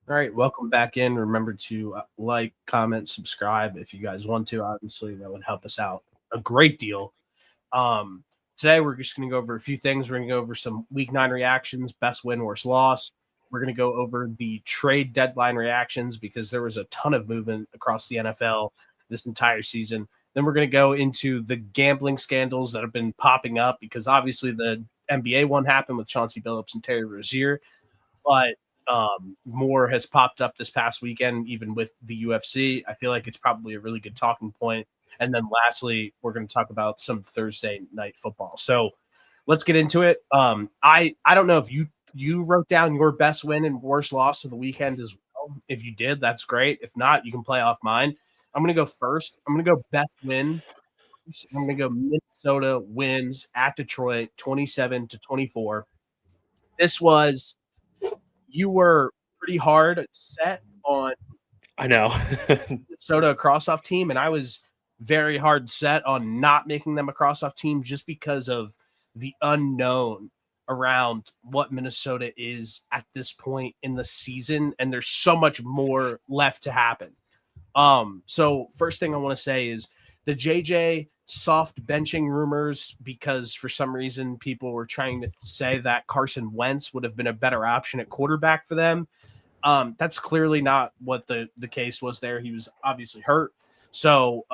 All right, welcome back in. Remember to like, comment, subscribe if you guys want to. Obviously, that would help us out a great deal. Um, Today, we're just going to go over a few things. We're going to go over some Week 9 reactions, best win, worst loss. We're going to go over the trade deadline reactions because there was a ton of movement across the NFL this entire season. Then we're going to go into the gambling scandals that have been popping up because obviously the NBA one happened with Chauncey Billups and Terry Rozier, but more has popped up this past weekend, even with the UFC. I feel like it's probably a really good talking point. And then lastly, we're going to talk about some Thursday night football. So let's get into it. I don't know if you wrote down your best win and worst loss of the weekend as well. If you did, that's great. If not, you can play off mine. I'm going to go first. I'm going to go best win. I'm going to go Minnesota wins at Detroit 27-24. This was you were pretty hard set on I know. Minnesota a cross-off team, and I was very hard set on not making them a cross-off team just because of the unknown around what Minnesota is at this point in the season, and there's so much more left to happen. So first thing I want to say is the JJ soft benching rumors, because for some reason people were trying to say that Carson Wentz would have been a better option at quarterback for them. That's clearly not what the case was there. He was obviously hurt. So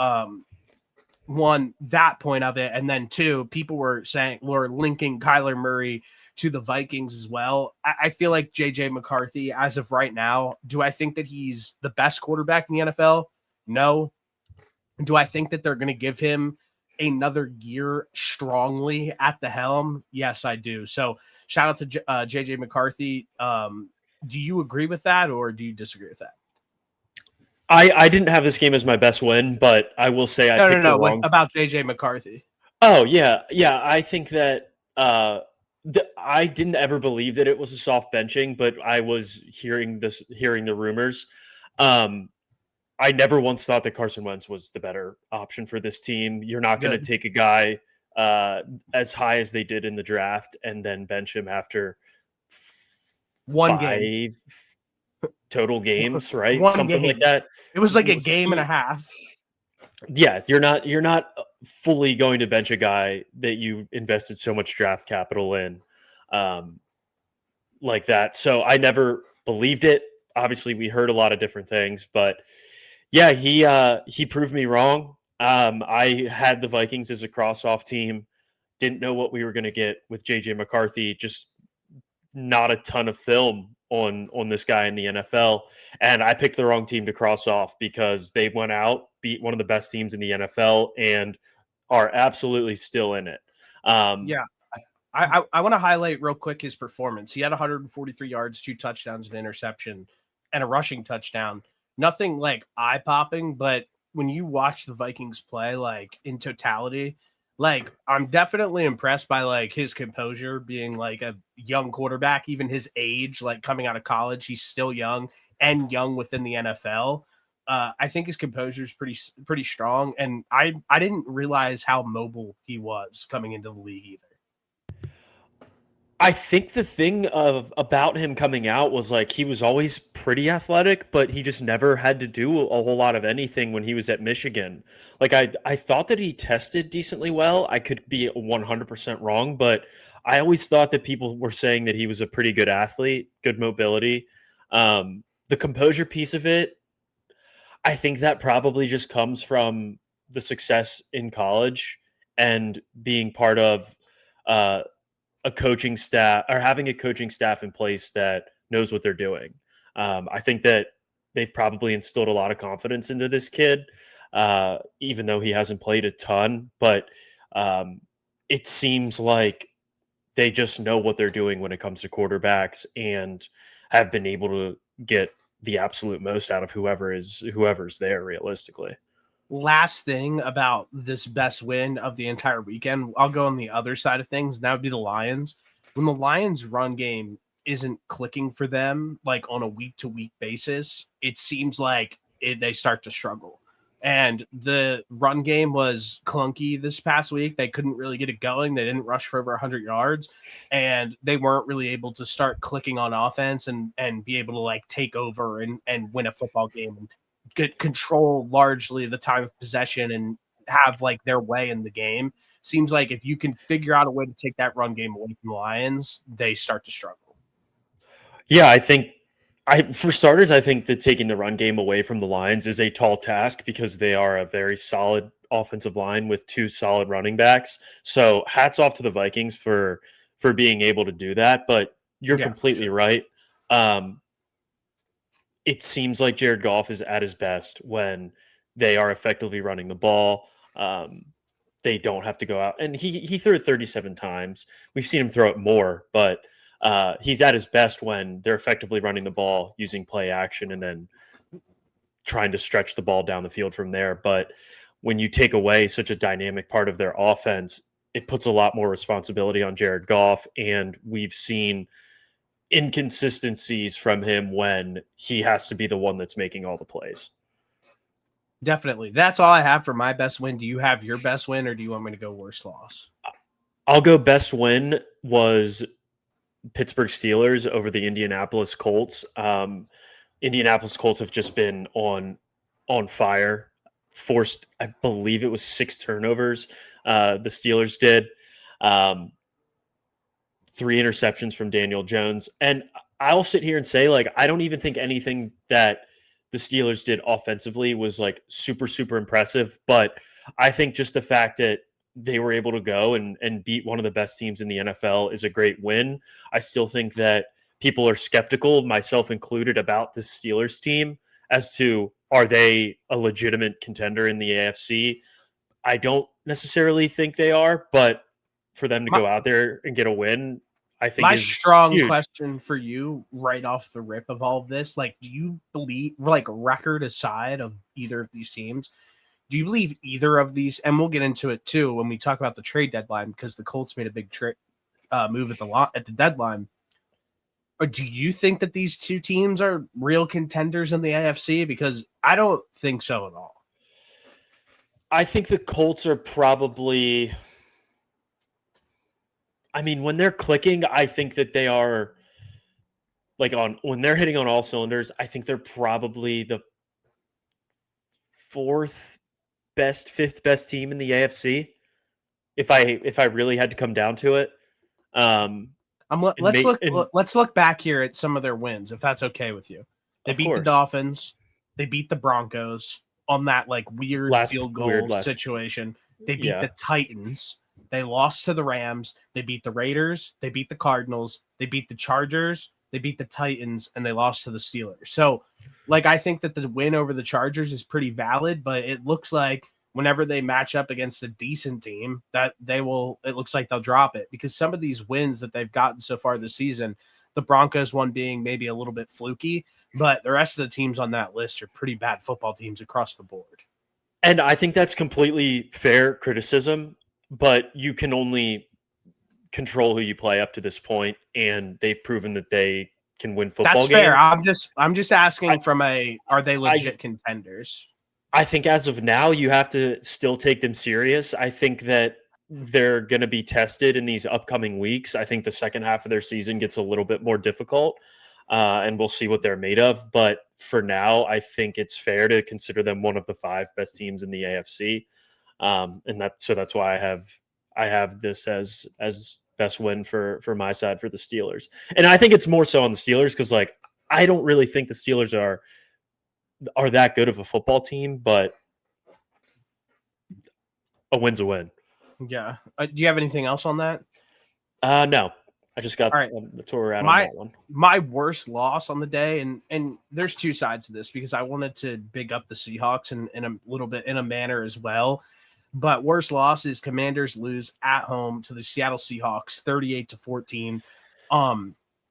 one, that point of it, and then two, people were linking Kyler Murray to the Vikings as well. I feel like JJ McCarthy, as of right now, do I think that he's the best quarterback in the NFL? No. Do I think that they're going to give him another year strongly at the helm? Yes, I do. So shout out to JJ McCarthy. Do you agree with that or do you disagree with that? I didn't have this game as my best win, but I will say I picked the No. With wrong. about JJ McCarthy. Oh yeah. I think that I didn't ever believe that it was a soft benching, but I was hearing the rumors. Um, I never once thought that Carson Wentz was the better option for this team. You're not going to Good. take a guy as high as they did in the draft and then bench him after One game. 5 total games, right? One Something like game. that. It was like a game and a half. Yeah, you're not fully going to bench a guy that you invested so much draft capital in, um, like that. So I never believed it. Obviously, we heard a lot of different things, but yeah, he proved me wrong. I had the Vikings as a cross-off team. Didn't know what we were going to get with JJ McCarthy. Just not a ton of film on this guy in the NFL, and I picked the wrong team to cross off because they went out, beat one of the best teams in the NFL, and are absolutely still in it. Um, Yeah. I want to highlight real quick his performance. He had 143 yards, 2 touchdowns, an interception, and a rushing touchdown. Nothing like eye popping, but when you watch the Vikings play, like in totality, like I'm definitely impressed by like his composure, being like a young quarterback, even his age, like coming out of college, he's still young and young within the NFL. I think his composure is pretty strong, and I didn't realize how mobile he was coming into the league either. I think the thing about him coming out was like he was always pretty athletic, but he just never had to do a whole lot of anything when he was at Michigan. Like I thought that he tested decently well. I could be 100% wrong, but I always thought that people were saying that he was a pretty good athlete, good mobility. The composure piece of it, I think that probably just comes from the success in college and being part of uh, a coaching staff or having a coaching staff in place that knows what they're doing. I think that they've probably instilled a lot of confidence into this kid, even though he hasn't played a ton. But um, it seems like they just know what they're doing when it comes to quarterbacks and have been able to get the absolute most out of whoever's there realistically. Last thing about this best win of the entire weekend, I'll go on the other side of things, and that would be the Lions. When the Lions' run game isn't clicking for them, like on a week to week basis, it seems like they start to struggle. And the run game was clunky this past week. They couldn't really get it going. They didn't rush for over 100 yards, and they weren't really able to start clicking on offense and be able to like take over and win a football game and get control largely the time of possession and have like their way in the game. Seems like if you can figure out a way to take that run game away from the Lions, they start to struggle. Yeah, for starters, I think that taking the run game away from the Lions is a tall task because they are a very solid offensive line with two solid running backs. So hats off to the Vikings for being able to do that. But you're completely right. It seems like Jared Goff is at his best when they are effectively running the ball. They don't have to go out, and he threw it 37 times. We've seen him throw it more, but he's at his best when they're effectively running the ball using play action and then trying to stretch the ball down the field from there. But when you take away such a dynamic part of their offense, it puts a lot more responsibility on Jared Goff. And we've seen inconsistencies from him when he has to be the one that's making all the plays. Definitely. That's all I have for my best win. Do you have your best win, or do you want me to go worst loss? I'll go best win was Pittsburgh Steelers over the Indianapolis Colts. Indianapolis Colts have just been on fire. Forced, I believe it was 6 turnovers. The Steelers did. 3 interceptions from Daniel Jones. And I'll sit here and say, like, I don't even think anything that the Steelers did offensively was like super, super impressive. But I think just the fact that they were able to go and beat one of the best teams in the NFL is a great win. I still think that people are skeptical, myself included, about the Steelers team as to, are they a legitimate contender in the AFC? I don't necessarily think they are, but for them to go out there and get a win, I think my is strong huge. question for you right off the rip of all of this, like, do you believe, like, record aside of either of these teams, do you believe either of these, and we'll get into it too when we talk about the trade deadline, because the Colts made a big move at the deadline. Or do you think that these two teams are real contenders in the AFC? Because I don't think so at all. I think the Colts are probably, I mean, when they're clicking, I think that they are like when they're hitting on all cylinders, I think they're probably the 4th best, 5th best team in the AFC. If I really had to come down to it. Let's look back here at some of their wins, if that's okay with you. They beat the Dolphins, they beat the Broncos on that like weird field goal situation. They beat the Titans. They lost to the Rams. They beat the Raiders. They beat the Cardinals. They beat the Chargers. They beat the Titans, and they lost to the Steelers. So, like, I think that the win over the Chargers is pretty valid, but it looks like whenever they match up against a decent team, that it looks like they'll drop it, because some of these wins that they've gotten so far this season, the Broncos one being maybe a little bit fluky, but the rest of the teams on that list are pretty bad football teams across the board. And I think that's completely fair criticism, but you can only control who you play up to this point, and they've proven that they can win football games. That's fair. I'm just asking are they legit contenders? I think as of now, you have to still take them serious. I think that they're going to be tested in these upcoming weeks. I think the second half of their season gets a little bit more difficult, and we'll see what they're made of. But for now, I think it's fair to consider them one of the 5 best teams in the AFC. And that's why I have this as best win for my side for the Steelers. And I think it's more so on the Steelers because, like, I don't really think the Steelers are that good of a football team, but a win's a win. Yeah. Do you have anything else on that? No. I just got that's where we're at on that one. My worst loss on the day, and there's 2 sides to this because I wanted to big up the Seahawks in a little bit in a manner as well. But worst loss is Commanders lose at home to the Seattle Seahawks 38-14.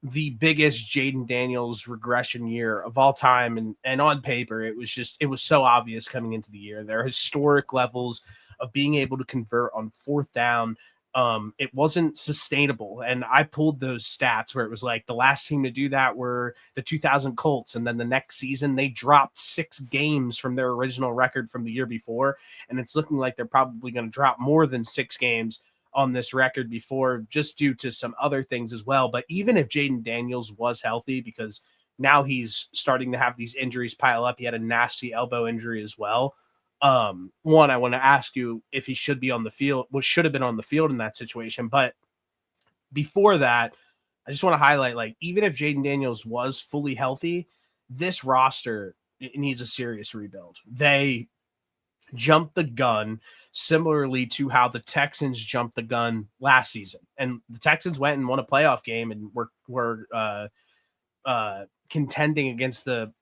The biggest Jaden Daniels regression year of all time. And on paper, it was so obvious coming into the year. Their historic levels of being able to convert on 4th down it wasn't sustainable. And I pulled those stats where it was like the last team to do that were the 2000 Colts. And then the next season, they dropped 6 games from their original record from the year before. And it's looking like they're probably going to drop more than 6 games on this record before, just due to some other things as well. But even if Jaden Daniels was healthy, because now he's starting to have these injuries pile up, he had a nasty elbow injury as well. One, I want to ask you if he should be on the field, what should have been on the field in that situation. But before that, I just want to highlight, like, even if Jaden Daniels was fully healthy, this roster, it needs a serious rebuild. They jumped the gun similarly to how the Texans jumped the gun last season. And the Texans went and won a playoff game and were contending against the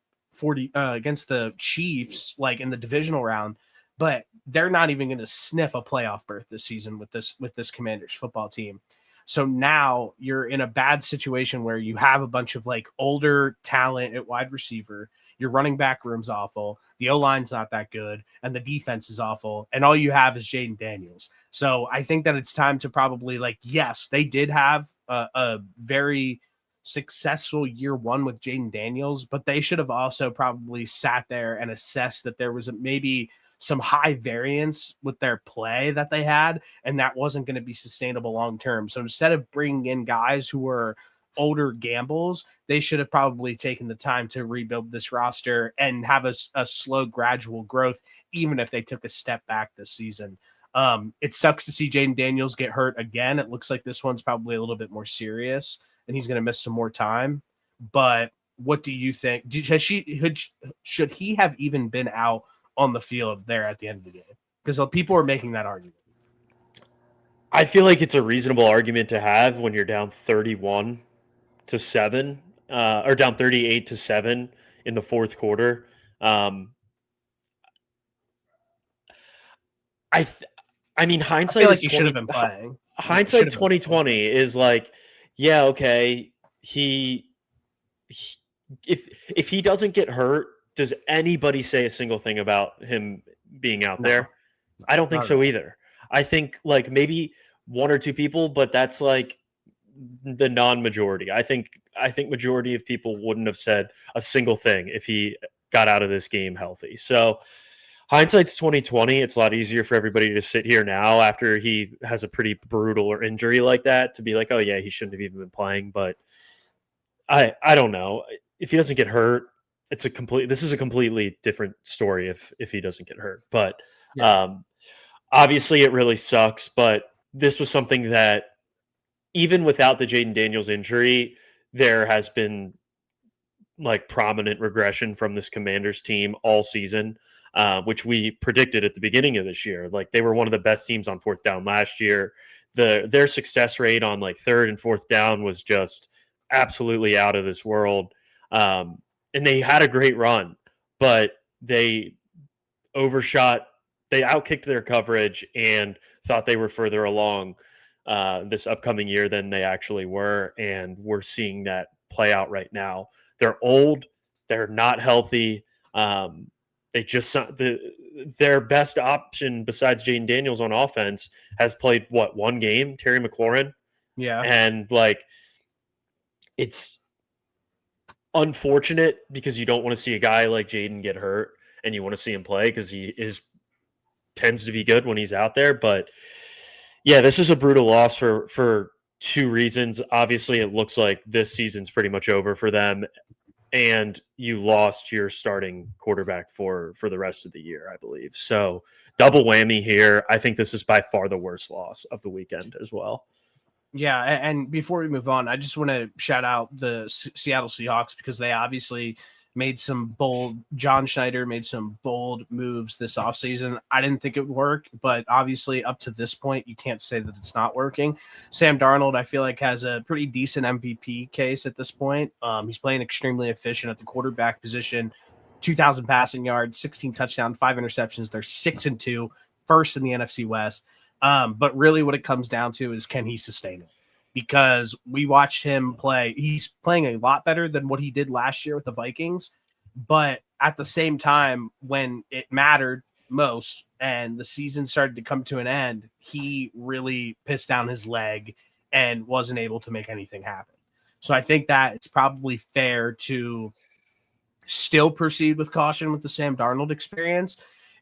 against the Chiefs, like in the divisional round, but they're not even going to sniff a playoff berth this season with this Commanders football team. So now you're in a bad situation where you have a bunch of like older talent at wide receiver. Your running back room's awful. The O-line's not that good, and the defense is awful. And all you have is Jaden Daniels. So I think that it's time to probably, like, yes, they did have a very successful year one with Jaden Daniels, but they should have also probably sat there and assessed that there was maybe some high variance with their play that they had, and that wasn't going to be sustainable long term. So instead of bringing in guys who were older gambles, they should have probably taken the time to rebuild this roster and have a slow, gradual growth, even if they took a step back this season. It sucks to see Jaden Daniels get hurt again. It looks like this one's probably a little bit more serious, and he's going to miss some more time. But what do you think? Should he have even been out on the field there at the end of the game? Because people are making that argument. I feel like it's a reasonable argument to have when you're down 31-7, or down 38-7 in the fourth quarter. I mean, hindsight, I feel like he should have been playing. Hindsight 2020 is like, yeah, okay. If he doesn't get hurt, does anybody say a single thing about him being out there? I don't think so either. I think like maybe one or two people, but that's like the non-majority. I think majority of people wouldn't have said a single thing if he got out of this game healthy. So hindsight's 2020. It's a lot easier for everybody to sit here now after he has a pretty brutal or injury like that to be like, oh yeah, he shouldn't have even been playing. But I don't know. If he doesn't get hurt, this is a completely different story if he doesn't get hurt. But obviously it really sucks, but this was something that even without the Jaden Daniels injury, there has been like prominent regression from this Commanders team all season, which we predicted at the beginning of this year. Like they were one of the best teams on fourth down last year. Their success rate on like third and fourth down was just absolutely out of this world. And they had a great run, but they outkicked their coverage and thought they were further along this upcoming year than they actually were. And we're seeing that play out right now. They're old. They're not healthy. Their best option besides Jaden Daniels on offense has played one game, Terry McLaurin. Yeah. And like, it's unfortunate because you don't want to see a guy like Jaden get hurt and you want to see him play because he tends to be good when he's out there. But yeah, this is a brutal loss for two reasons. Obviously, it looks like this season's pretty much over for them, and you lost your starting quarterback for the rest of the year, I believe. So double whammy here. I think this is by far the worst loss of the weekend as well. Yeah, and before we move on, I just want to shout out the Seattle Seahawks because they obviously John Schneider made some bold moves this offseason. I didn't think it would work, but obviously up to this point, you can't say that it's not working. Sam Darnold, I feel like, has a pretty decent MVP case at this point. He's playing extremely efficient at the quarterback position, 2,000 passing yards, 16 touchdowns, 5 interceptions. They're 6-2, first in the NFC West. But really what it comes down to is, can he sustain it? Because we watched him play. He's playing a lot better than what he did last year with the Vikings. But at the same time, when it mattered most, and the season started to come to an end, he really pissed down his leg and wasn't able to make anything happen. So I think that it's probably fair to still proceed with caution with the Sam Darnold experience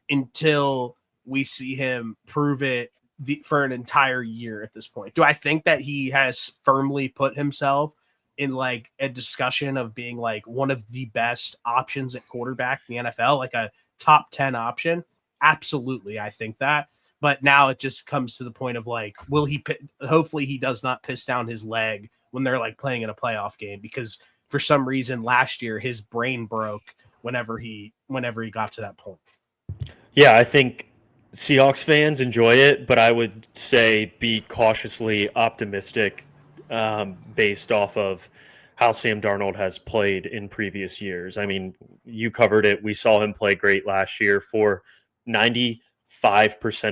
until we see him prove it for an entire year at this point. Do I think that he has firmly put himself in like a discussion of being like one of the best options at quarterback in the NFL, like a top 10 option? Absolutely. I think that. But now it just comes to the point of like, will he, hopefully he does not piss down his leg when they're like playing in a playoff game, because for some reason last year his brain broke whenever he got to that point. Yeah, I think Seahawks fans enjoy it, but I would say be cautiously optimistic based off of how Sam Darnold has played in previous years. I mean, you covered it. We saw him play great last year for 95%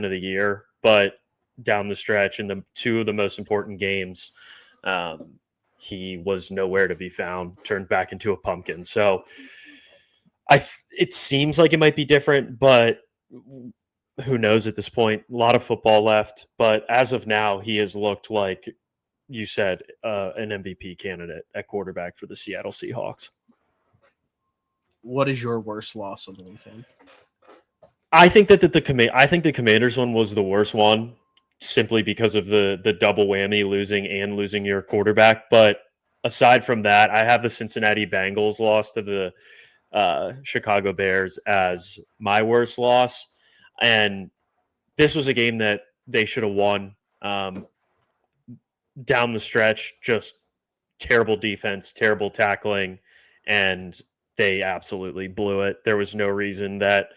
of the year, but down the stretch in the two of the most important games, he was nowhere to be found, turned back into a pumpkin. So it seems like it might be different, but who knows at this point? A lot of football left, but as of now, he has looked like you said an MVP candidate at quarterback for the Seattle Seahawks. What is your worst loss of the weekend? I think that the Commanders one was the worst one, simply because of the double whammy, losing your quarterback. But aside from that, I have the Cincinnati Bengals loss to the Chicago Bears as my worst loss, and this was a game that they should have won. Down the stretch, just terrible defense, terrible tackling, and they absolutely blew it. There was no reason that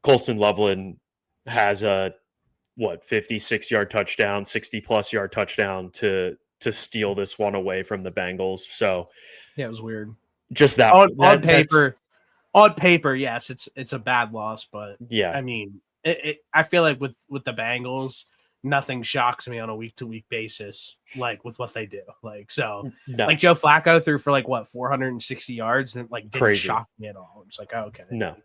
Colston Loveland has a 56-yard touchdown, 60+ yard touchdown to steal this one away from the Bengals. So yeah, it was weird. Just that on paper, yes, it's a bad loss, but yeah, I mean, I feel like with the Bengals, nothing shocks me on a week-to-week basis, like with what they do. Like, so like Joe Flacco threw for like 460 yards, and it like didn't shock me at all. It's like, oh, okay, no.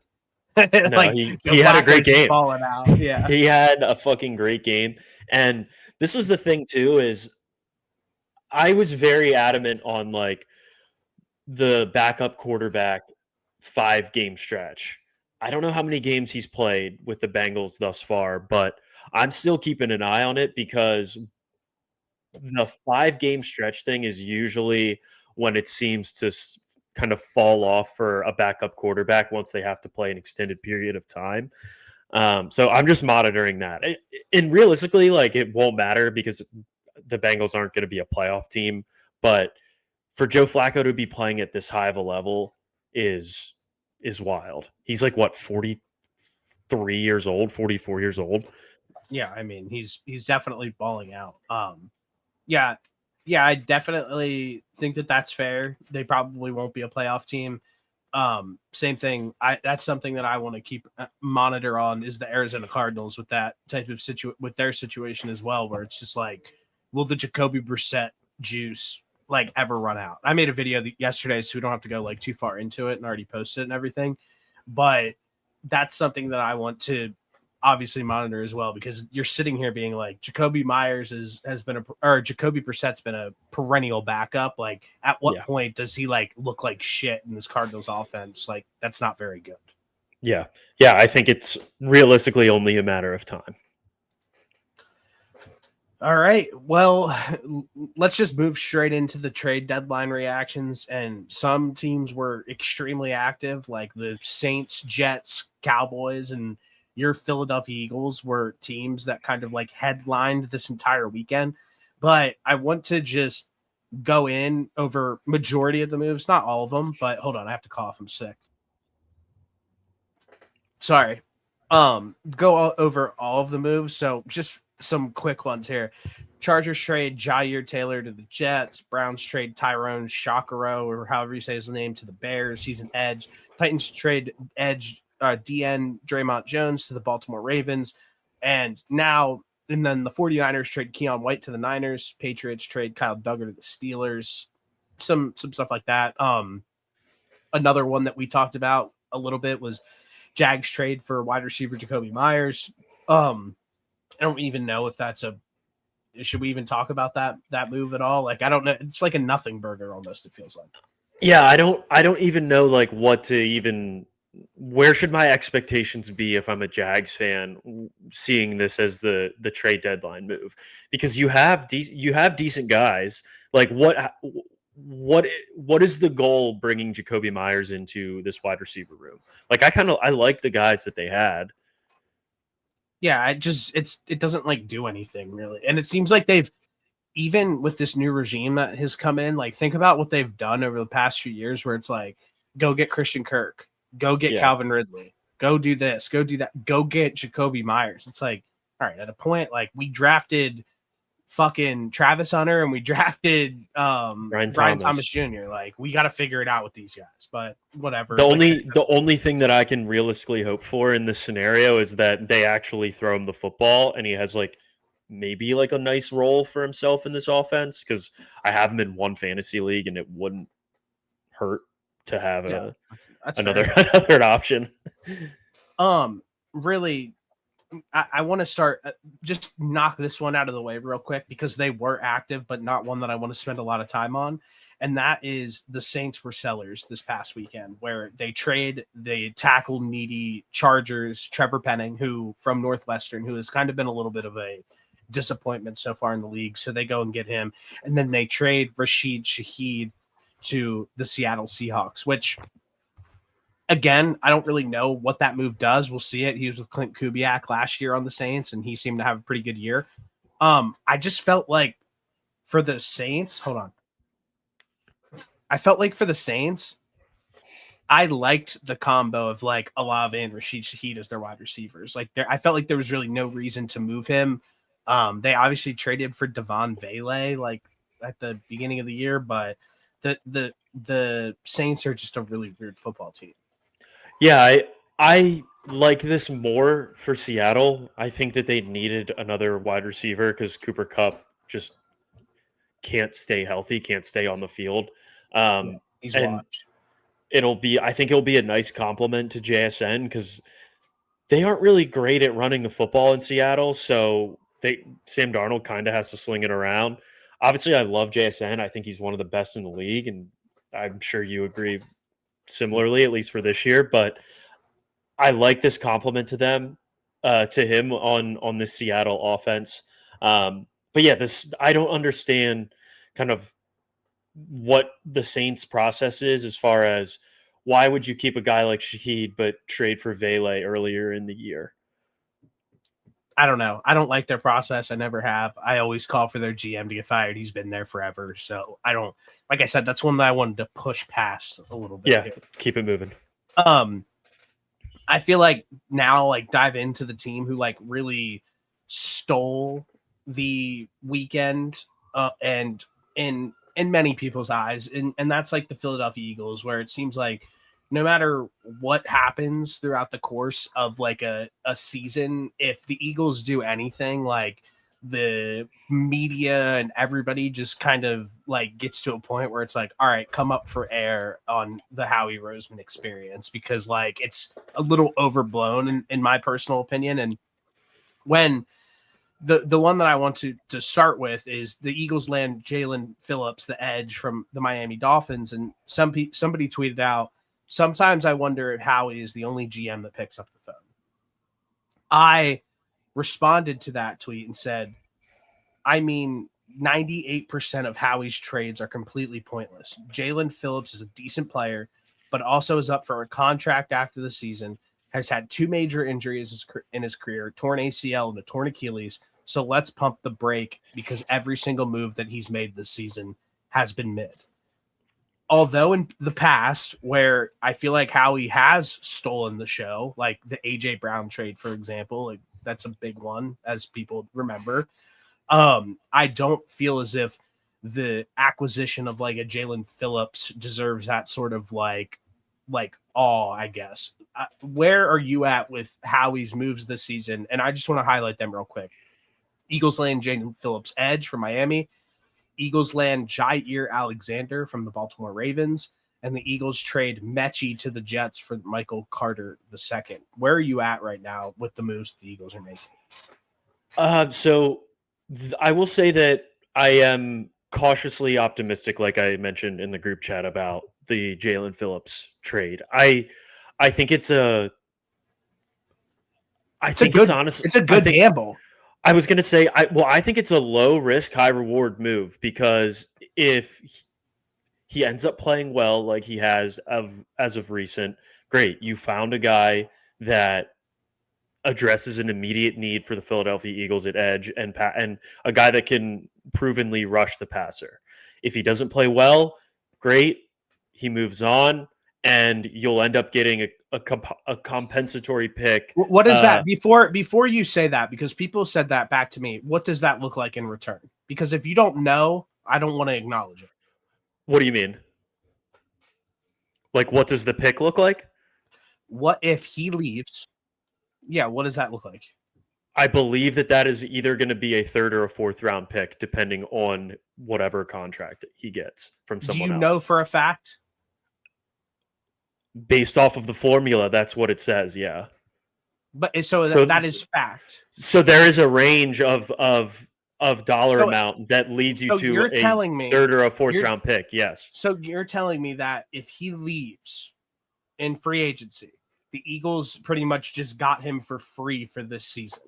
Like, he had a great game. Falling out. Yeah, he had a fucking great game. And this was the thing too, is I was very adamant on like the backup quarterback 5-game stretch. I don't know how many games he's played with the Bengals thus far, but I'm still keeping an eye on it, because the 5-game stretch thing is usually when it seems to kind of fall off for a backup quarterback once they have to play an extended period of time. So I'm just monitoring that. And realistically, like, it won't matter because the Bengals aren't going to be a playoff team. But for Joe Flacco to be playing at this high of a level is wild. He's like, what, 43 years old, 44 years old? Yeah, I mean, he's definitely balling out. Yeah, I definitely think that that's fair. They probably won't be a playoff team. Same thing. That's something that I want to keep monitor on, is the Arizona Cardinals with that type of with their situation as well, where it's just like, will the Jacoby Brissett juice like ever run out? I made a video yesterday, so we don't have to go like too far into it, and already posted it and everything. But that's something that I want to obviously monitor as well, because you're sitting here being like, Jacoby Jacoby Brissett's been a perennial backup. Like, at what point does he like look like shit in this Cardinals offense? Like, that's not very good. Yeah. I think it's realistically only a matter of time. All right. Well, let's just move straight into the trade deadline reactions. And some teams were extremely active, like the Saints, Jets, Cowboys, and your Philadelphia Eagles were teams that kind of like headlined this entire weekend. But I want to just go in over majority of the moves, not all of them, but hold on, I have to cough. I'm sick. Sorry. Go over all of the moves. So just some quick ones here. Chargers trade Yadier Taylor to the Jets. Browns trade Tyrone Shakaro, or however you say his name, to the Bears. He's an edge. Titans trade edge DN Draymond Jones to the Baltimore Ravens. And then the 49ers trade Keon White to the Niners. Patriots trade Kyle Duggar to the Steelers. Some stuff like that. Another one that we talked about a little bit was Jags trade for wide receiver Jacoby Myers. I don't even know if that's should we even talk about that move at all? Like, I don't know. It's like a nothing burger almost, it feels like. Yeah, I don't even know like what to even where should my expectations be if I'm a Jags fan seeing this as the trade deadline move, because you have decent guys. Like what is the goal bringing Jacoby Myers into this wide receiver room? Like I like the guys that they had. Yeah, it doesn't like do anything really. And it seems like they've, even with this new regime that has come in, like think about what they've done over the past few years where it's like, go get Christian Kirk, go get Yeah. Calvin Ridley, go do this, go do that, go get Jacoby Myers. It's like, all right, at a point, like we drafted fucking Travis Hunter and we drafted Brian Thomas Jr. Like we got to figure it out with these guys, but whatever. The only thing that I can realistically hope for in this scenario is that they actually throw him the football and he has like maybe like a nice role for himself in this offense, because I have him in one fantasy league and it wouldn't hurt to have another option. Really, I want to start just knock this one out of the way real quick because they were active, but not one that I want to spend a lot of time on. And that is the Saints were sellers this past weekend, where they tackle needy Chargers, Trevor Penning, who from Northwestern, who has kind of been a little bit of a disappointment so far in the league. So they go and get him. And then they trade Rashid Shaheed to the Seattle Seahawks, which again, I don't really know what that move does. We'll see it. He was with Clint Kubiak last year on the Saints, and he seemed to have a pretty good year. I just felt like for the Saints, hold on. I felt like for the Saints, I liked the combo of like Olave and Rashid Shaheed as their wide receivers. Like I felt like there was really no reason to move him. They obviously traded for Devon Valle like at the beginning of the year, but the Saints are just a really weird football team. Yeah, I like this more for Seattle. I think that they needed another wide receiver because Cooper Kupp just can't stay healthy, can't stay on the field. He's and watched. I think it'll be a nice compliment to JSN because they aren't really great at running the football in Seattle. So Sam Darnold kind of has to sling it around. Obviously, I love JSN. I think he's one of the best in the league, and I'm sure you agree similarly, at least for this year. But I like this compliment to them, to him on this Seattle offense. But yeah, I don't understand kind of what the Saints process is as far as why would you keep a guy like Shaheed but trade for Valle earlier in the year? I don't know. I don't like their process. I never have. I always call for their GM to get fired. He's been there forever. So I don't, like I said, that's one that I wanted to push past a little bit. Yeah, keep it moving. I feel like now, like dive into the team who like really stole the weekend, and in many people's eyes, and that's like the Philadelphia Eagles, where it seems like no matter what happens throughout the course of like a season, if the Eagles do anything, like the media and everybody just kind of like gets to a point where it's like, all right, come up for air on the Howie Roseman experience, because like it's a little overblown in my personal opinion. And when the one that I want to start with is the Eagles land Jalen Phillips, the edge from the Miami Dolphins, and somebody tweeted out, sometimes I wonder if Howie is the only GM that picks up the phone. I responded to that tweet and said, I mean, 98% of Howie's trades are completely pointless. Jalen Phillips is a decent player, but also is up for a contract after the season, has had 2 major injuries in his career, torn ACL and a torn Achilles. So let's pump the brake, because every single move that he's made this season has been mid. Although in the past, where I feel like Howie has stolen the show, like the AJ Brown trade, for example, like that's a big one, as people remember. I don't feel as if the acquisition of like a Jalen Phillips deserves that sort of like awe, I guess. Where are you at with Howie's moves this season? And I just want to highlight them real quick. Eagles land Jalen Phillips edge from Miami. Eagles land Jair Alexander from the Baltimore Ravens. and the Eagles trade Mechie to the Jets for Michael Carter II. Where are you at right now with the moves the Eagles are making? I will say that I am cautiously optimistic, like I mentioned in the group chat about the Jalen Phillips trade. I think it's a. I think it's honestly. It's a good gamble. I was going to say, I think it's a low risk, high reward move because if he ends up playing well, like he has as of recent, great. You found a guy that addresses an immediate need for the Philadelphia Eagles at edge and a guy that can provenly rush the passer. If he doesn't play well, great. He moves on, and you'll end up getting a compensatory pick. What is that? Before you say that, because people said that back to me, what does that look like in return? Because if you don't know, I don't want to acknowledge it. What do you mean? Like, what does the pick look like? What if he leaves? Yeah, what does that look like? I believe that is either going to be a third or a fourth round pick, depending on whatever contract he gets from someone else. Do you know for a fact? Based off of the formula, that's what it says, yeah. But so that is fact. So there is a range of dollar amount that leads you to a third or a fourth round pick, yes. So you're telling me that if he leaves in free agency, the Eagles pretty much just got him for free for this season.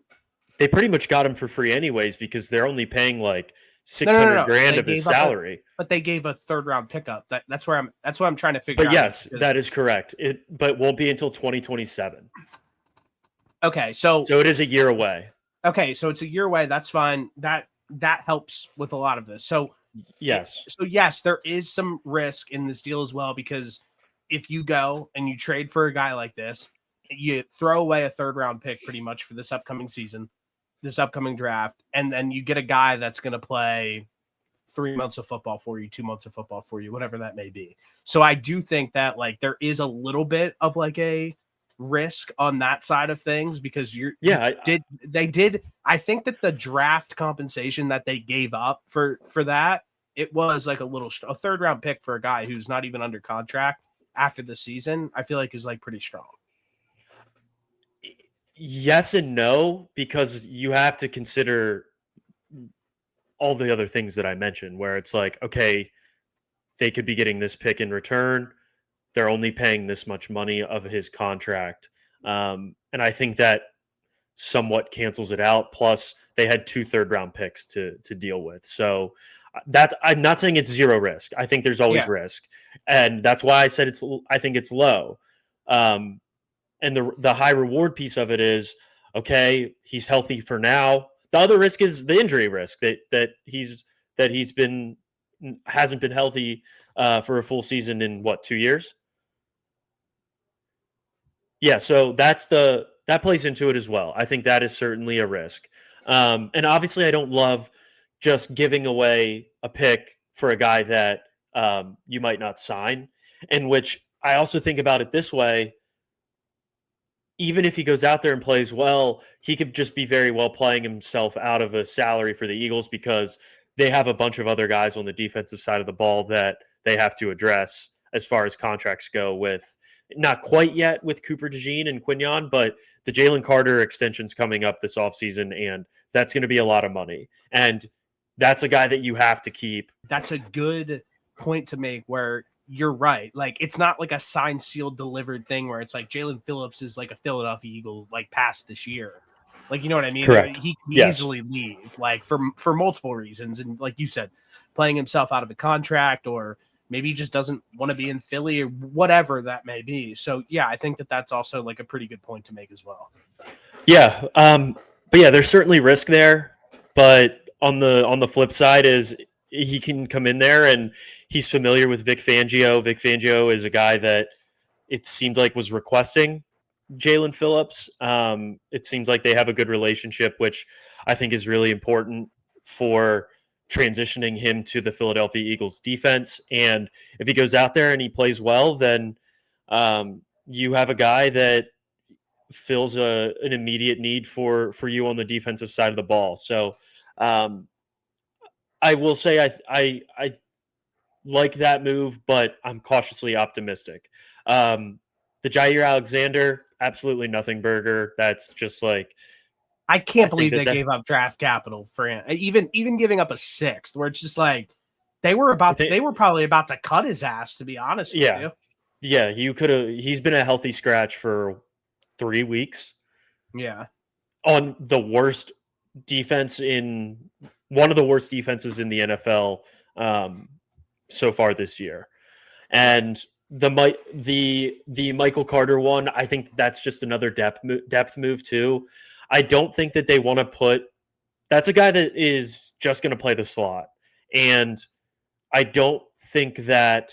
They pretty much got him for free anyways because they're only paying like $600,000 of his salary. But they gave a third round pickup. That's what I'm trying to figure out. But yes, that is correct. But won't be until 2027. Okay, so it is a year away. Okay, so it's a year away. That's fine. That helps with a lot of this. So yes. Yes, there is some risk in this deal as well because if you go and you trade for a guy like this, you throw away a third round pick pretty much for this upcoming season, this upcoming draft, and then you get a guy that's going to play 3 months of football for you, 2 months of football for you, whatever that may be. So I do think that like there is a little bit of like a risk on that side of things because I think that the draft compensation that they gave up for that, it was like a third round pick for a guy who's not even under contract after the season, I feel like is like pretty strong. Yes and no, because you have to consider all the other things that I mentioned where it's like, okay, they could be getting this pick in return. They're only paying this much money of his contract. And I think that somewhat cancels it out. Plus they had 2 third round picks to deal with. So I'm not saying it's zero risk. I think there's always risk. And that's why I said I think it's low. And the high reward piece of it is, okay, he's healthy for now. The other risk is the injury risk that hasn't been healthy for a full season in 2 years? Yeah, so that plays into it as well. I think that is certainly a risk. And obviously I don't love just giving away a pick for a guy that you might not sign, in which I also think about it this way. Even if he goes out there and plays well, he could just be very well playing himself out of a salary for the Eagles because they have a bunch of other guys on the defensive side of the ball that they have to address as far as contracts go with. Not quite yet with Cooper DeJean and Quignon, but the Jalen Carter extension's coming up this offseason, and that's going to be a lot of money. And that's a guy that you have to keep. That's a good point to make where you're right. Like, it's not like a signed, sealed, delivered thing where it's like Jalen Phillips is like a Philadelphia Eagle, like past this year. Like, you know what I mean? Correct. He can easily leave, like for multiple reasons. And like you said, playing himself out of the contract, or maybe he just doesn't want to be in Philly, or whatever that may be. So yeah, I think that that's also like a pretty good point to make as well. Yeah. But yeah, there's certainly risk there. But on the flip side is he can come in there and he's familiar with Vic Fangio. Vic Fangio is a guy that it seemed like was requesting Jalen Phillips. It seems like they have a good relationship, which I think is really important for transitioning him to the Philadelphia Eagles defense. And if he goes out there and he plays well, then you have a guy that fills an immediate need for you on the defensive side of the ball. So I will say I like that move, but I'm cautiously optimistic. The Jair Alexander, absolutely nothing burger. That's just like, I I can't think believe they gave up draft capital for him. Even giving up a sixth, where it's just like they were probably about to cut his ass, to be honest with yeah, you. yeah, he's been a healthy scratch for 3 weeks Yeah. on the worst defense in one of the worst defenses in the NFL so far this year. Right. And the Michael Carter one, I think that's just another depth move too. I don't think that they want to put. That's a guy that is just going to play the slot, and I don't think that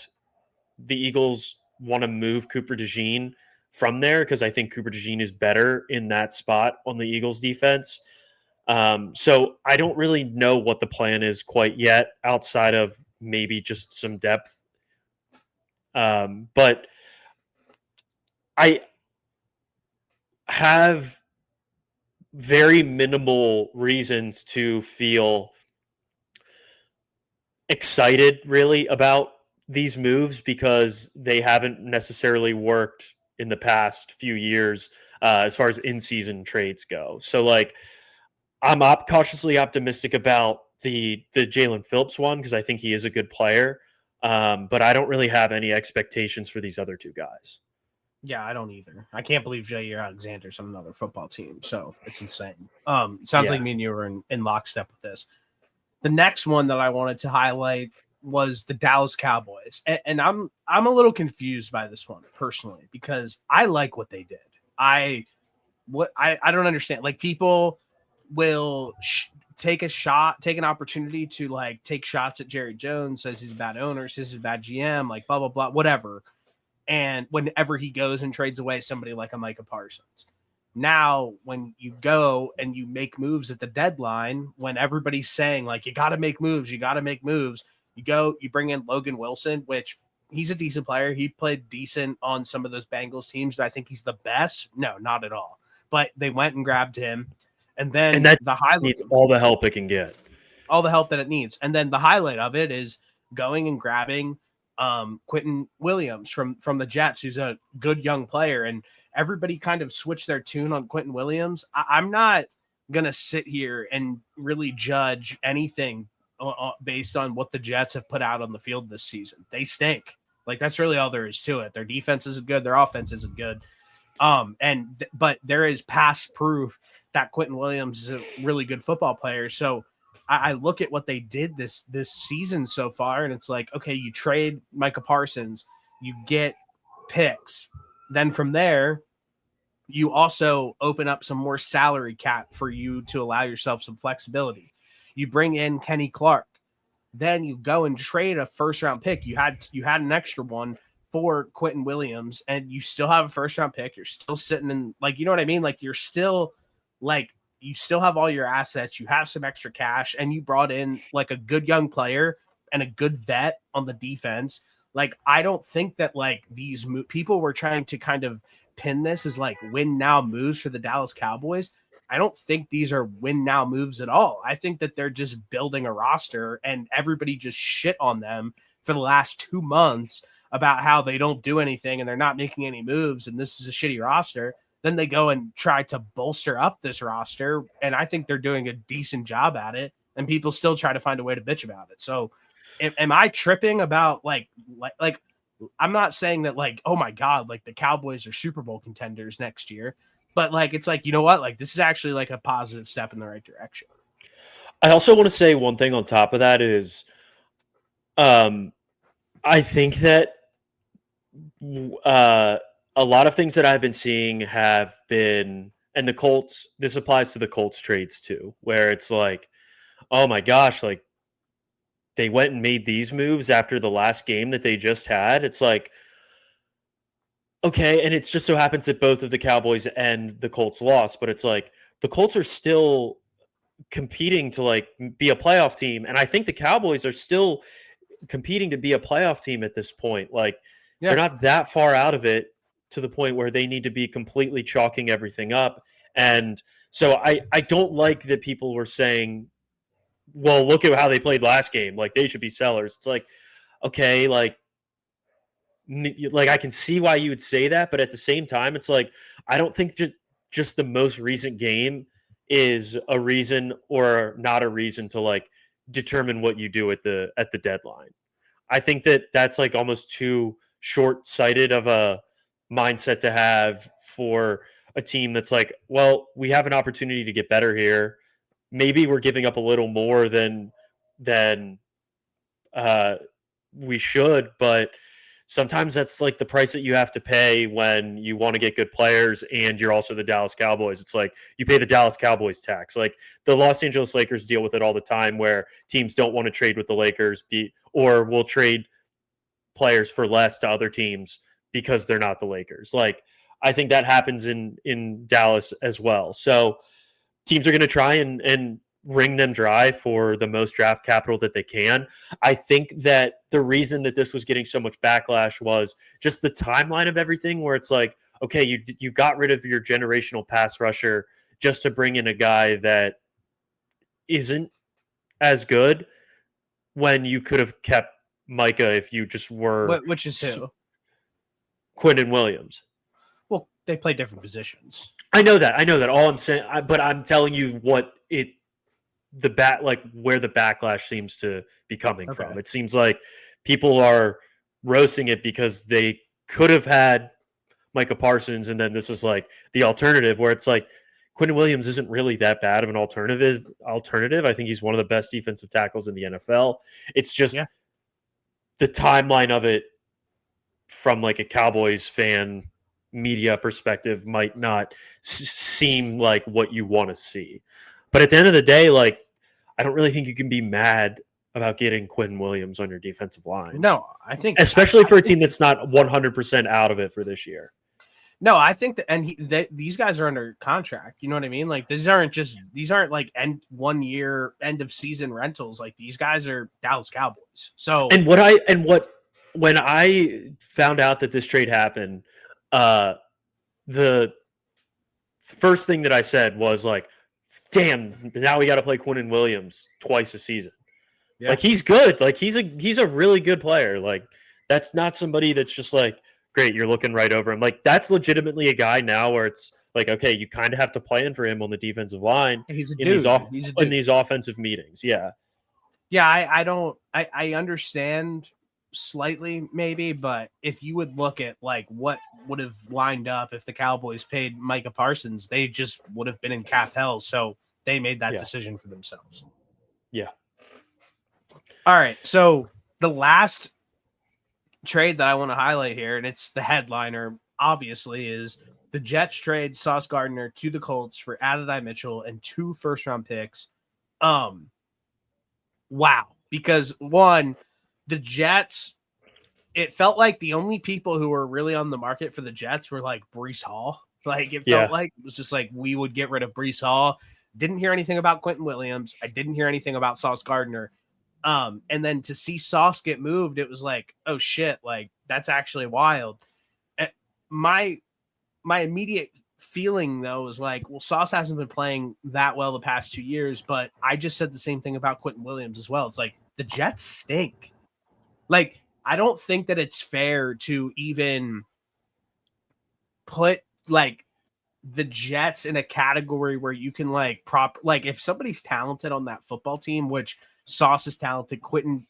the Eagles want to move Cooper DeJean from there because I think Cooper DeJean is better in that spot on the Eagles defense. So I don't really know what the plan is quite yet, outside of maybe just some depth. But I have very minimal reasons to feel excited really about these moves because they haven't necessarily worked in the past few years as far as in-season trades go. So like I'm cautiously optimistic about the Jalen Phillips one because I think he is a good player, but I don't really have any expectations for these other two guys. Yeah, I don't either. I can't believe Jair Alexander's on another football team, so it's insane. Sounds like Yeah. me and you were in lockstep with this. The next one that I wanted to highlight was the Dallas Cowboys, and I'm a little confused by this one personally because I like what they did. I don't understand. Like people will take an opportunity to like take shots at Jerry Jones, says he's a bad owner, says he's a bad GM, like blah blah blah, whatever. And whenever he goes and trades away somebody like a Micah Parsons. Now, when you go and you make moves at the deadline, when everybody's saying, like, you got to make moves, you go, you bring in Logan Wilson, which he's a decent player. He played decent on some of those Bengals teams. Do I think he's the best? No, not at all. But they went and grabbed him. And And then that the highlight, needs all the help it can get. all the help that it needs. And then the highlight of it is going and grabbing Quentin Williams from the Jets, who's a good young player, and everybody kind of switched their tune on Quentin Williams. I'm not gonna sit here and really judge anything based on what the Jets have put out on the field this season. They stink. Like that's really all there is to it. Their defense isn't good. Their offense isn't good. But there is past proof that Quentin Williams is a really good football player. So I look at what they did this season so far, and it's like, okay, you trade Micah Parsons, you get picks. Then from there, you also open up some more salary cap for you to allow yourself some flexibility. You bring in Kenny Clark. Then you go and trade a first round pick. You had an extra one for Quentin Williams, and you still have a first round pick. You're still sitting in, like, you know what I mean? Like you're still like, you still have all your assets, you have some extra cash, and you brought in like a good young player and a good vet on the defense. Like, I don't think that like these people were trying to kind of pin this as like win now moves for the Dallas Cowboys. I don't think these are win now moves at all. I think that they're just building a roster, and everybody just shit on them for the last 2 months about how they don't do anything and they're not making any moves and this is a shitty roster. Then they go and try to bolster up this roster, and I think they're doing a decent job at it, and people still try to find a way to bitch about it. So am I tripping about like I'm not saying that like, oh my God, like the Cowboys are Super Bowl contenders next year, but like, it's like, you know what? Like this is actually like a positive step in the right direction. I also want to say one thing on top of that is I think that uh, a lot of things that I've been seeing have been, and the Colts, this applies to the Colts trades too, where it's like, oh my gosh, like they went and made these moves after the last game that they just had. It's like, okay, and it just so happens that both of the Cowboys and the Colts lost, but it's like the Colts are still competing to like be a playoff team, and I think the Cowboys are still competing to be a playoff team at this point. Like they're Yeah. not that far out of it to the point where they need to be completely chalking everything up. And so I don't like that people were saying, well, look at how they played last game. Like they should be sellers. It's like, okay, like I can see why you would say that, but at the same time, it's like I don't think just the most recent game is a reason or not a reason to like determine what you do at the deadline. I think that that's like almost too short-sighted of a mindset to have for a team that's like, well, we have an opportunity to get better here. Maybe we're giving up a little more than uh, we should, but sometimes that's like the price that you have to pay when you want to get good players and you're also the Dallas Cowboys. It's like you pay the Dallas Cowboys tax. Like the Los Angeles Lakers deal with it all the time where teams don't want to trade with the Lakers or will trade players for less to other teams because they're not the Lakers. Like I think that happens in Dallas as well. So teams are going to try and wring them dry for the most draft capital that they can. I think that the reason that this was getting so much backlash was just the timeline of everything, where it's like, okay, you got rid of your generational pass rusher just to bring in a guy that isn't as good when you could have kept Micah if you just were Which is who? Quinton Williams. Well, they play different positions. I know that. All I'm saying, but I'm telling you what where the backlash seems to be coming from. It seems like people are roasting it because they could have had Micah Parsons, and then this is like the alternative, where it's like Quinton Williams isn't really that bad of an alternative. I think he's one of the best defensive tackles in the NFL. It's just the timeline of it from like a Cowboys fan media perspective might not seem like what you want to see. But at the end of the day, like, I don't really think you can be mad about getting Quinton Williams on your defensive line. No, I think, especially for a team that's not 100% out of it for this year. No, I think that, these guys are under contract. You know what I mean? Like these aren't like end 1 year end of season rentals. Like these guys are Dallas Cowboys. So when I found out that this trade happened, the first thing that I said was like, damn, now we got to play Quinton Williams twice a season. Yeah. Like he's good. Like he's a really good player. Like that's not somebody that's just like, great, you're looking right over him. Like that's legitimately a guy now where it's like, okay, you kind of have to plan for him on the defensive line. He's a dude. In these offensive meetings. Yeah. Yeah, I understand slightly maybe, but if you would look at like what would have lined up if the Cowboys paid Micah Parsons, they just would have been in cap hell. So they made that decision for themselves. Yeah. All right. So the last trade that I want to highlight here, and it's the headliner, obviously, is the Jets trade Sauce Gardner to the Colts for Adonai Mitchell and 2 first-round picks. Wow. Because one, the Jets, it felt like the only people who were really on the market for the Jets were like Breece Hall. Like it felt like it was just like we would get rid of Breece Hall. Didn't hear anything about Quinton Williams. I didn't hear anything about Sauce Gardner. And then to see Sauce get moved, it was like, oh shit, like that's actually wild. My immediate feeling though is like, well, Sauce hasn't been playing that well the past 2 years, but I just said the same thing about Quinton Williams as well. It's like the Jets stink. Like, I don't think that it's fair to even put like the Jets in a category where you can like like if somebody's talented on that football team, which Sauce is talented, Quinton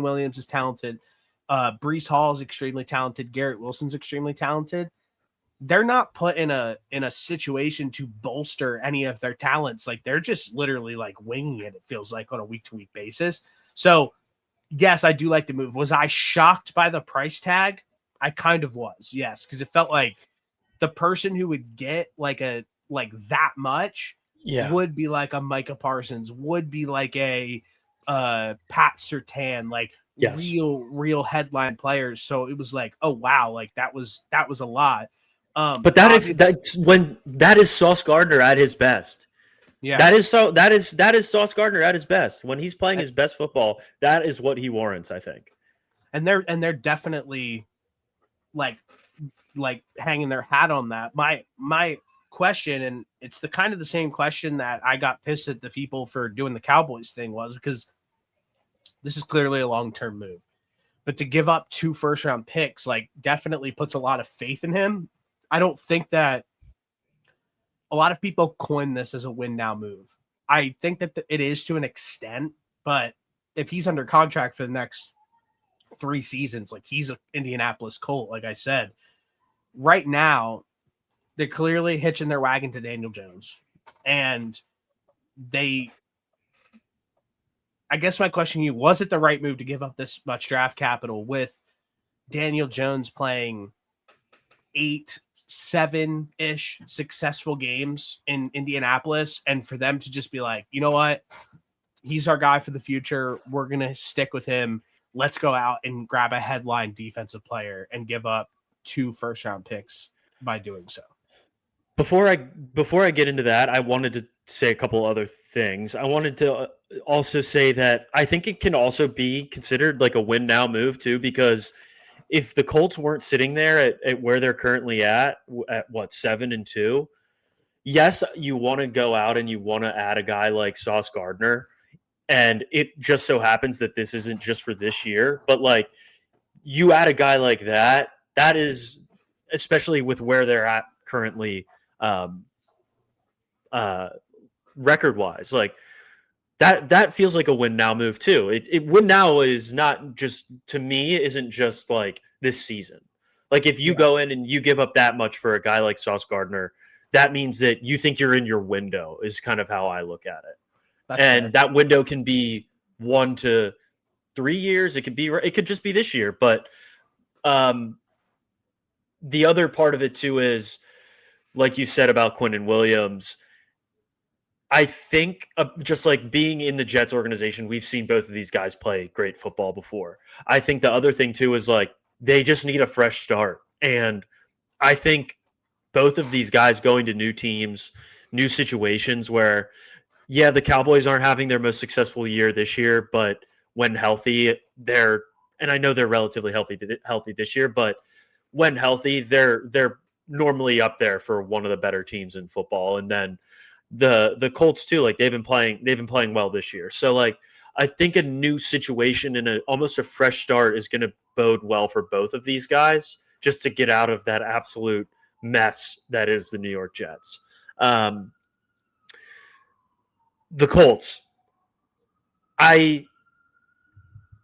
Williams is talented, Breece Hall is extremely talented, Garrett Wilson's extremely talented. They're not put in a situation to bolster any of their talents. Like they're just literally like winging it. It feels like on a week to week basis. So yes, I do like the move. Was I shocked by the price tag? I kind of was, yes, because it felt like the person who would get like that much would be like a Micah Parsons, would be like a Pat Surtain, like real headline players. So it was like, oh wow, like that was a lot. But that is Sauce Gardner at his best. Yeah, that is Sauce Gardner at his best. When he's playing his best football, that is what he warrants, I think. And they're definitely like hanging their hat on that. My question, and it's the kind of the same question that I got pissed at the people for doing the Cowboys thing, was because this is clearly a long-term move. but to give up 2 first round picks, like, definitely puts a lot of faith in him. I don't think that a lot of people coin this as a win now move. I think that it is to an extent, but if he's under contract for the next 3 seasons, like, he's an Indianapolis Colt, like I said, right now, they're clearly hitching their wagon to Daniel Jones. And I guess my question to you, was it the right move to give up this much draft capital with Daniel Jones playing 8, 7-ish successful games in Indianapolis, and for them to just be like, you know what? He's our guy for the future. We're going to stick with him. Let's go out and grab a headline defensive player and give up 2 first round picks by doing so. Before I get into that, I wanted to say a couple other things. I wanted to also say that I think it can also be considered like a win now move too, because if the Colts weren't sitting there at where they're currently at what, 7-2, yes, you want to go out and you want to add a guy like Sauce Gardner, and it just so happens that this isn't just for this year, but like, you add a guy like that, that is, especially with where they're at currently, record wise, like that feels like a win now move too. It win now is not just, to me, isn't just like this season. Like, if you go in and you give up that much for a guy like Sauce Gardner, that means that you think you're in your window, is kind of how I look at it. That's and fair. That window can be 1 to 3 years. It could just be this year. But the other part of it too is, like you said about Quinnen Williams, I think just like being in the Jets organization, we've seen both of these guys play great football before. I think the other thing too is, like, they just need a fresh start. And I think both of these guys going to new teams, new situations where, yeah, the Cowboys aren't having their most successful year this year, but when healthy, and I know they're relatively healthy this year, but when healthy, they're normally up there for one of the better teams in football. And then the Colts too, like, they've been playing well this year. So, like, I think a new situation and almost a fresh start is going to bode well for both of these guys, just to get out of that absolute mess that is the New York Jets. The Colts,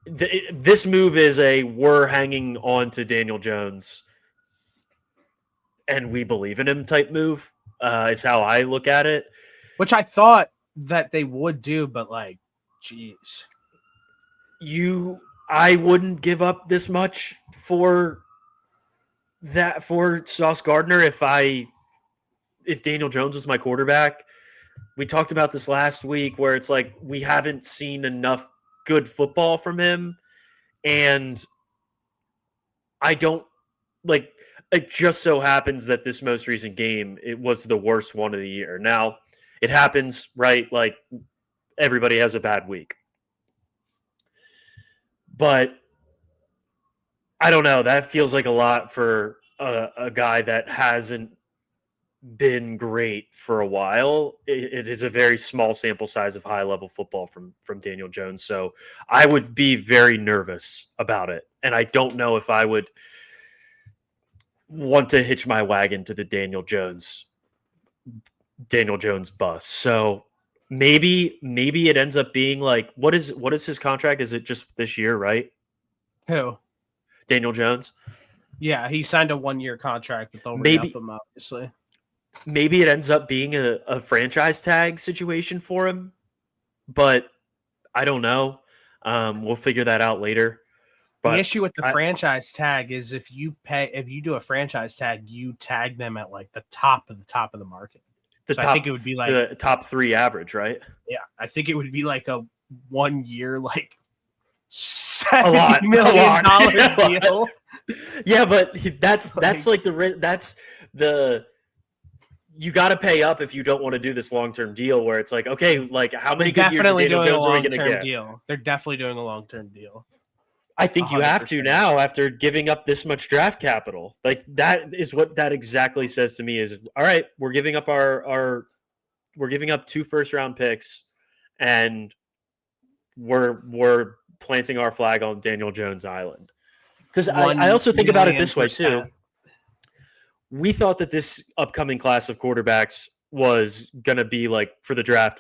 this move is we're hanging on to Daniel Jones and we believe in him type move, is how I look at it. Which I thought that they would do, but, like, geez. I wouldn't give up this much for Sauce Gardner if Daniel Jones was my quarterback. We talked about this last week, where it's like, we haven't seen enough good football from him, and I don't, like, it just so happens that this most recent game, it was the worst one of the year. Now, it happens, right? Like, everybody has a bad week. But I don't know. That feels like a lot for a guy that hasn't been great for a while. It is a very small sample size of high-level football from Daniel Jones. So I would be very nervous about it. And I don't know if I would want to hitch my wagon to the Daniel Jones bus. So maybe it ends up being like, what is his contract? Is it just this year, right? Who? Daniel Jones? Yeah, he signed a 1-year contract, but they'll re-up him, obviously. Maybe it ends up being a franchise tag situation for him, but I don't know. We'll figure that out later. But the issue with the franchise tag is, if you do a franchise tag, you tag them at, like, the top of the market. I think it would be like the top 3 average, right? Yeah, I think it would be like a 1 year, like, $70 million deal. Yeah, but that's you got to pay up if you don't want to do this long-term deal, where it's like, okay, like, how many good years of Daniel Jones are we going to get? They're definitely doing a long-term deal. I think 100%. You have to now, after giving up this much draft capital. Like, that is what that exactly says to me is, all right, we're giving up we're giving up 2 first-round picks, and we're planting our flag on Daniel Jones Island. Because I 1 also think about it this way too. million%. We thought that this upcoming class of quarterbacks was going to be like for the draft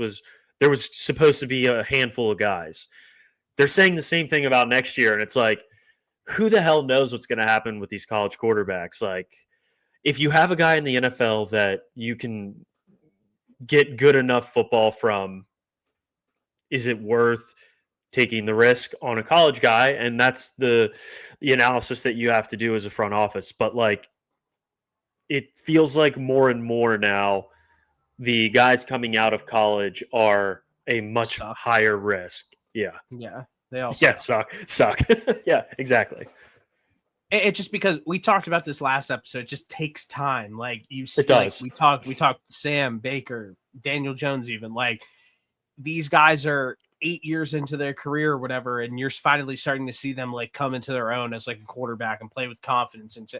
there was supposed to be a handful of guys. They're saying the same thing about next year. And it's like, who the hell knows what's going to happen with these college quarterbacks? Like, if you have a guy in the NFL that you can get good enough football from, is it worth taking the risk on a college guy? And that's the analysis that you have to do as a front office. But like, it feels like more and more now, the guys coming out of college are a much Suck. higher risk. Yeah. Yeah, they all Yeah, suck. suck. Yeah, exactly. It just because we talked about this last episode, it just takes time. Like It does. we talked Sam Baker, Daniel Jones, even like these guys are 8 years into their career or whatever, and you're finally starting to see them like come into their own as like a quarterback and play with confidence. And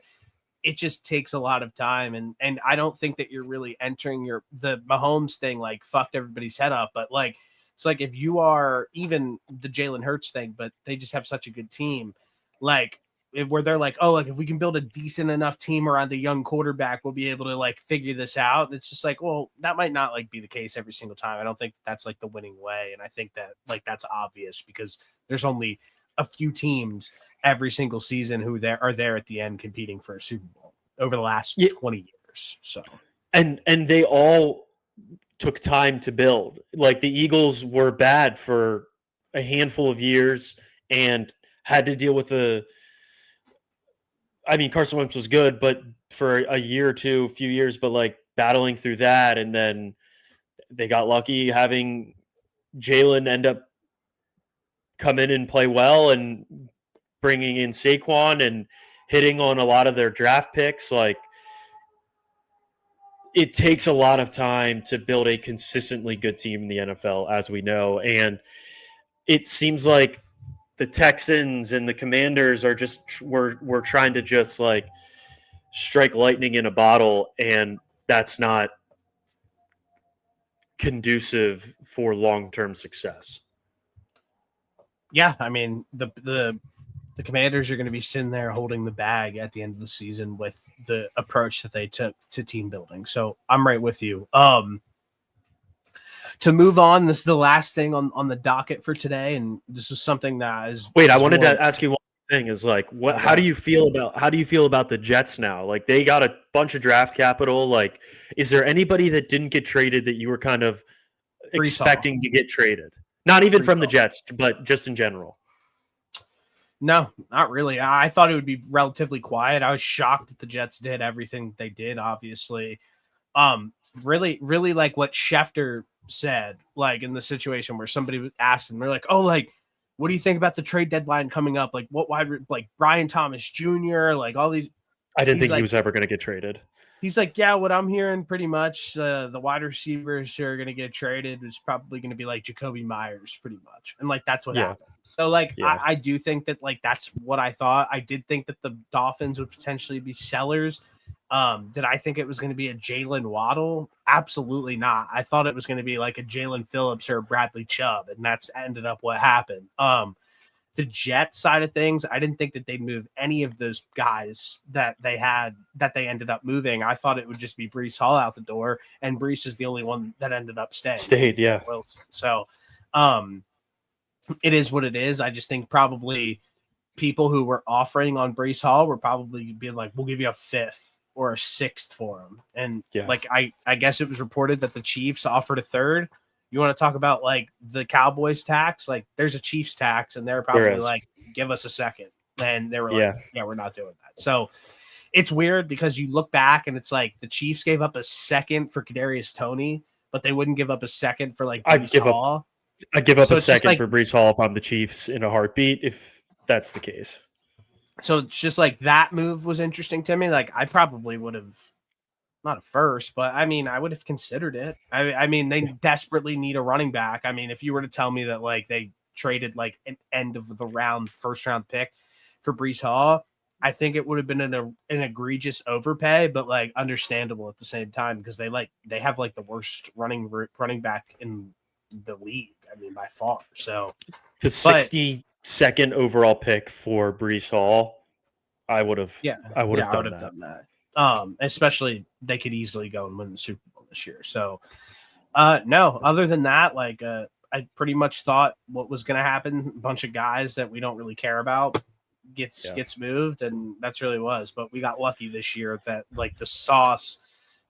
it just takes a lot of time. And I don't think that you're really entering the Mahomes thing like fucked everybody's head up, but like it's like if you are even the Jalen Hurts thing, but they just have such a good team, like where they're like, oh, like if we can build a decent enough team around a young quarterback, we'll be able to like figure this out. And it's just like, well, that might not like be the case every single time. I don't think that's like the winning way. And I think that like that's obvious because there's only a few teams every single season who are there at the end competing for a Super Bowl over the last 20 years. So and they all took time to build. Like the Eagles were bad for a handful of years and had to deal with Carson Wentz was good, but for a year or two, a few years, but like battling through that. And then they got lucky having Jalen end up come in and play well and bringing in Saquon and hitting on a lot of their draft picks. Like it takes a lot of time to build a consistently good team in the NFL, as we know. And it seems like the Texans and the Commanders are just we're trying to just like strike lightning in a bottle, and that's not conducive for long-term success. Yeah, I mean the Commanders are going to be sitting there holding the bag at the end of the season with the approach that they took to team building. So I'm right with you. To move on, this is the last thing on the docket for today, and this is something that is. Wait, I wanted to ask you one thing: is like, what? How do you feel about the Jets now? Like, they got a bunch of draft capital. Like, is there anybody that didn't get traded that you were kind of expecting to get traded? Not even from the Jets, but just in general. No, not really. I thought it would be relatively quiet. I was shocked that the Jets did everything they did. Obviously, really, really like what Schefter said, like in the situation where somebody asked him, they're like, oh, like, what do you think about the trade deadline coming up? Like, what wide, like Brian Thomas Jr., like all these. I didn't think he was ever going to get traded. He's like, yeah, what I'm hearing pretty much the wide receivers who are going to get traded is probably going to be like Jacoby Myers pretty much. And like, that's what happened. So like, I do think that like, that's what I thought. I did think that the Dolphins would potentially be sellers. Did I think it was going to be a Jalen Waddle? Absolutely not. I thought it was going to be like a Jalen Phillips or a Bradley Chubb, and that's ended up what happened. The Jet side of things, I didn't think that they'd move any of those guys that they ended up moving. I thought it would just be Breece Hall out the door, and Breece is the only one that ended up staying. Yeah. Wilson. So, it is what it is. I just think probably people who were offering on Breece Hall were probably being like, we'll give you a fifth or a sixth for him. And like, I guess it was reported that the Chiefs offered a third. You want to talk about like the Cowboys tax? Like there's a Chiefs tax and they're probably like, give us a second. And they were like, yeah, we're not doing that. So it's weird because you look back and it's like the Chiefs gave up a second for Kadarius Toney, but they wouldn't give up a second for like Breece Hall. I'd give up a second for Breece Hall if I'm the Chiefs in a heartbeat, if that's the case. So it's just like that move was interesting to me. Like I probably would have not a first, but I mean, I would have considered it. I mean, they desperately need a running back. I mean, if you were to tell me that like they traded like an end of the round, first round pick for Breece Hall, I think it would have been an egregious overpay, but like understandable at the same time because they have like the worst running back in the league. I mean, by far. So the 60 second overall pick for Breece Hall, I would have Yeah, I would done have that. done that. Especially they could easily go and win the Super Bowl this year. So, no, other than that, like, I pretty much thought what was going to happen. A bunch of guys that we don't really care about gets moved, and that's really was. But we got lucky this year that like the sauce,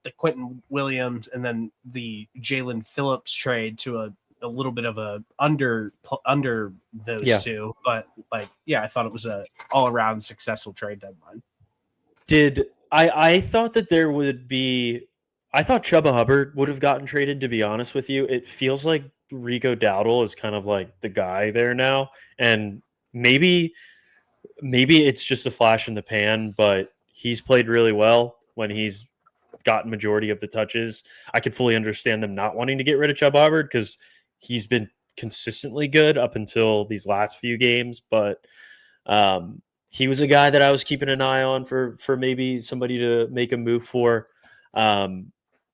the Quentin Williams, and then the Jalen Phillips trade to a little bit of a under those two. But like, yeah, I thought it was a all around successful trade deadline. I thought that there would be I thought Chuba Hubbard would have gotten traded, to be honest with you. It feels like Rico Dowdle is kind of like the guy there now. And maybe it's just a flash in the pan, but he's played really well when he's gotten majority of the touches. I could fully understand them not wanting to get rid of Chuba Hubbard because he's been consistently good up until these last few games. But he was a guy that I was keeping an eye on for maybe somebody to make a move for.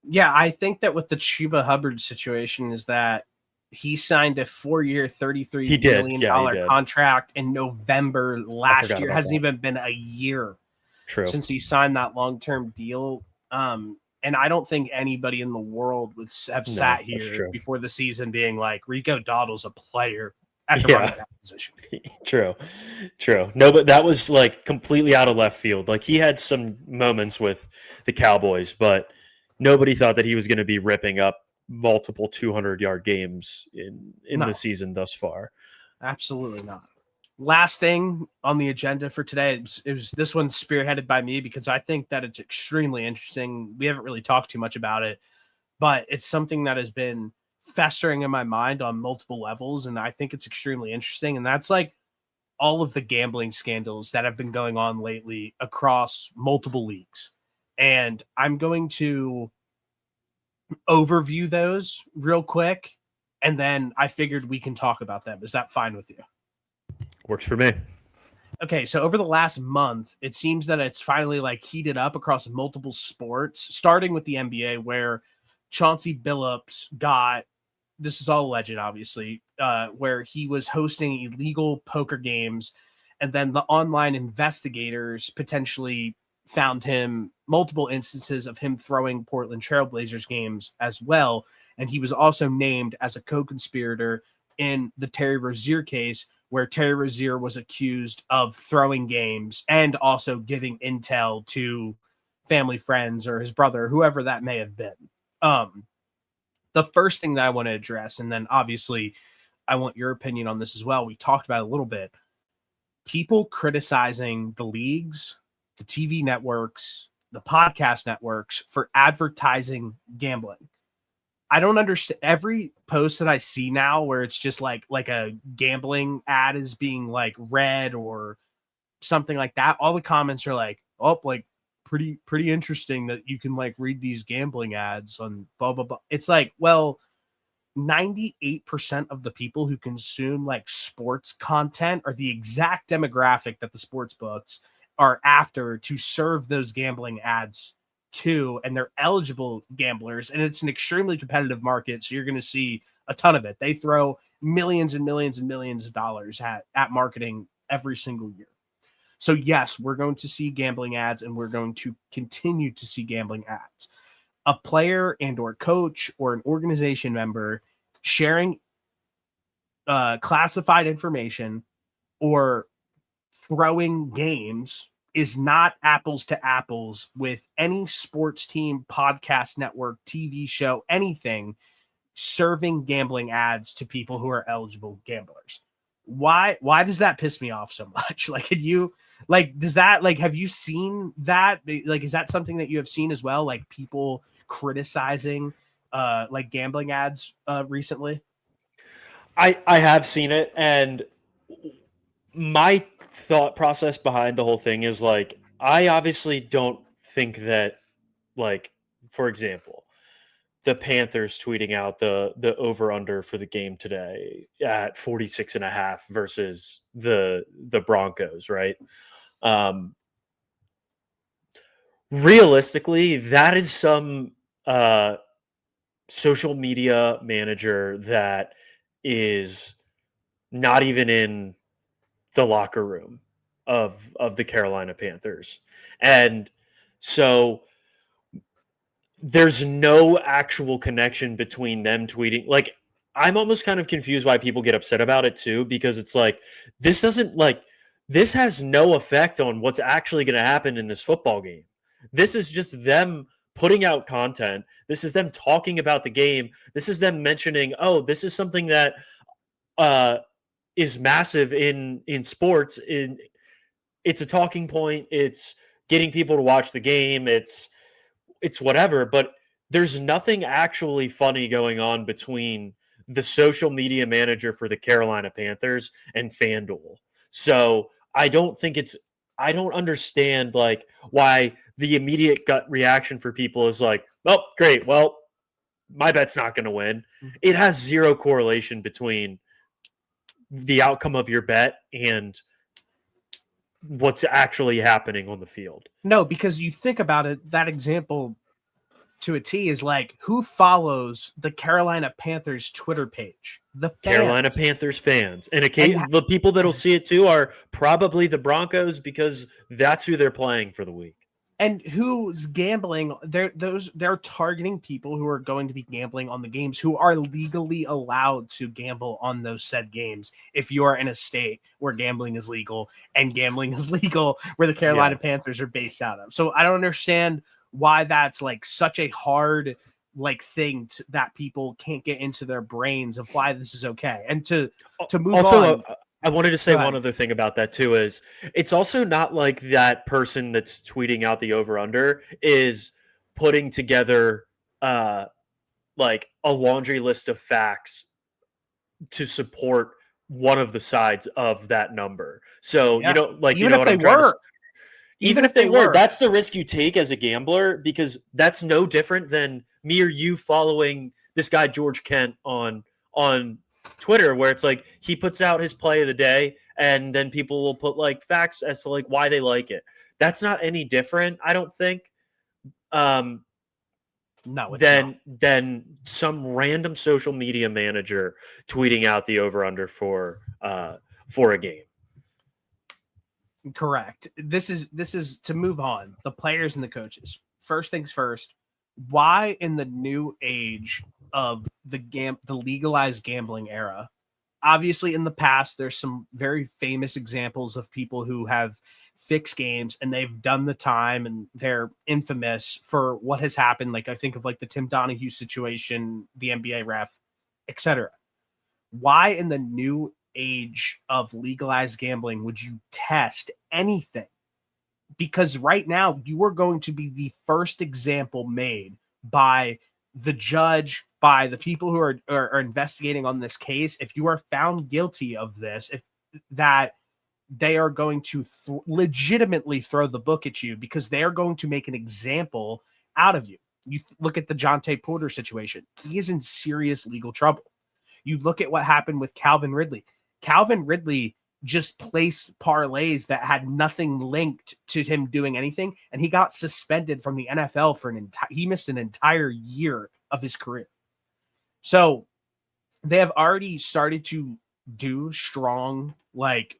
Yeah, I think that with the Chuba Hubbard situation is that he signed a 4-year, $33 million contract in November last year. It hasn't even been a year since he signed that long-term deal. And I don't think anybody in the world would have sat here before the season being like, Rico Dowdle's a player at the running back position. True. No, but that was like completely out of left field. Like he had some moments with the Cowboys, but nobody thought that he was going to be ripping up multiple 200-yard games in the season thus far. Absolutely not. Last thing on the agenda for today, it was this one spearheaded by me because I think that it's extremely interesting. We haven't really talked too much about it, but it's something that has been festering in my mind on multiple levels, and I think it's extremely interesting. And that's like all of the gambling scandals that have been going on lately across multiple leagues. And I'm going to overview those real quick, and then I figured we can talk about them. Is that fine with you? Works for me. Okay, so over the last month, it seems that it's finally like heated up across multiple sports, starting with the NBA, where Chauncey Billups got, this is all alleged, obviously, where he was hosting illegal poker games, and then the online investigators potentially found him multiple instances of him throwing Portland Trailblazers games as well, and he was also named as a co-conspirator in the Terry Rozier case, where Terry Rozier was accused of throwing games and also giving intel to family friends or his brother, whoever that may have been. The first thing that I want to address, and then obviously I want your opinion on this as well. We talked about it a little bit. People criticizing the leagues, the TV networks, the podcast networks for advertising gambling. I don't understand every post that I see now where it's just like a gambling ad is being like read or something like that. All the comments are like, oh, like pretty interesting that you can like read these gambling ads on blah blah blah. It's like, well, 98% of the people who consume like sports content are the exact demographic that the sports books are after to serve those gambling ads to, and they're eligible gamblers, and it's an extremely competitive market, so you're going to see a ton of it. They throw millions and millions and millions of dollars at marketing every single year. So yes, we're going to see gambling ads, and we're going to continue to see gambling ads. A player and or coach or an organization member sharing classified information or throwing games is not apples to apples with any sports team, podcast network, TV show, anything serving gambling ads to people who are eligible gamblers. Why does that piss me off so much? Like, could you does that have you seen that? Like, is that something that you have seen as well? Like people criticizing like gambling ads recently? I have seen it, and my thought process behind the whole thing is like, I obviously don't think that, like, for example, the Panthers tweeting out the over under for the game today at 46.5 versus the Broncos, right? Realistically, that is some social media manager that is not even in the locker room of the Carolina Panthers. And so there's no actual connection between them tweeting. Like, I'm almost kind of confused why people get upset about it too, because it's like, this doesn't like, this has no effect on what's actually going to happen in this football game. This is just them putting out content. This is them talking about the game. This is them mentioning, oh, this is something that uh, is massive in sports. It's a talking point. It's getting people to watch the game. It's whatever, but there's nothing actually funny going on between the social media manager for the Carolina Panthers and FanDuel. So I don't understand like why the immediate gut reaction for people is like, oh, great. Well, my bet's not going to win. It has zero correlation between the outcome of your bet and what's actually happening on the field. No, because you think about it, that example to a T is like, who follows the Carolina Panthers Twitter page? The fans. Carolina Panthers fans. And the people that'll see it too are probably the Broncos, because that's who they're playing for the week. And who's gambling? They're targeting people who are going to be gambling on the games, who are legally allowed to gamble on those said games. If you are in a state where gambling is legal, and gambling is legal where the Carolina Panthers are based out of. So I don't understand why that's like such a hard like thing that people can't get into their brains of why this is okay. And to move on. I wanted to say one other thing about that too, is it's also not like that person that's tweeting out the over-under is putting together like a laundry list of facts to support one of the sides of that number. So, you know, like, even you know if what I'm they trying were, to even if they were, that's the risk you take as a gambler, because that's no different than me or you following this guy, George Kent, on Twitter, where it's like he puts out his play of the day and then people will put like facts as to like why they like it. That's not any different, I don't think, than some random social media manager tweeting out the over under for a game. Correct. This is to move on. The players and the coaches. First things first, why in the new age of the legalized gambling era? Obviously, in the past, there's some very famous examples of people who have fixed games and they've done the time and they're infamous for what has happened. Like, I think of like the Tim Donahue situation, the NBA ref, etc. Why in the new age of legalized gambling would you test anything? Because right now you are going to be the first example made by the judge, by the people who are investigating on this case. If you are found guilty of this, if that they are going to legitimately throw the book at you, because they are going to make an example out of you. You look at the Jonte Porter situation. He is in serious legal trouble. You look at what happened with Calvin Ridley. Calvin Ridley just placed parlays that had nothing linked to him doing anything, and he got suspended from the NFL for he missed an entire year of his career. So they have already started to do strong like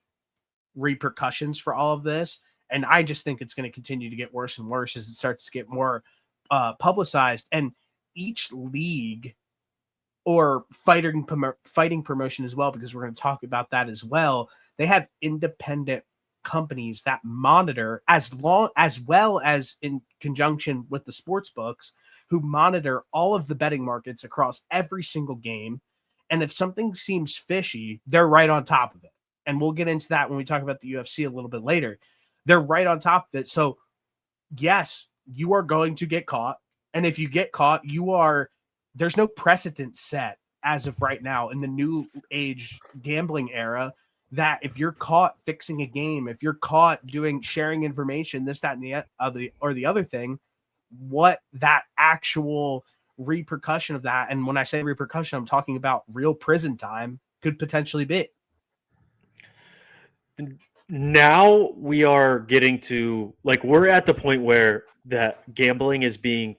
repercussions for all of this, and I just think it's going to continue to get worse and worse as it starts to get more publicized. And each league or fighting promotion as well, because we're going to talk about that as well, they have independent companies that monitor, as well as in conjunction with the sports books, who monitor all of the betting markets across every single game. And if something seems fishy, they're right on top of it. And we'll get into that when we talk about the UFC a little bit later. They're right on top of it. So yes, you are going to get caught. And if you get caught, there's no precedent set as of right now in the new age gambling era, that if you're caught fixing a game, if you're caught sharing information, this, that, and the other thing, what that actual repercussion of that, and when I say repercussion, I'm talking about real prison time, could potentially be. Now we are getting to, like, we're at the point where that gambling is being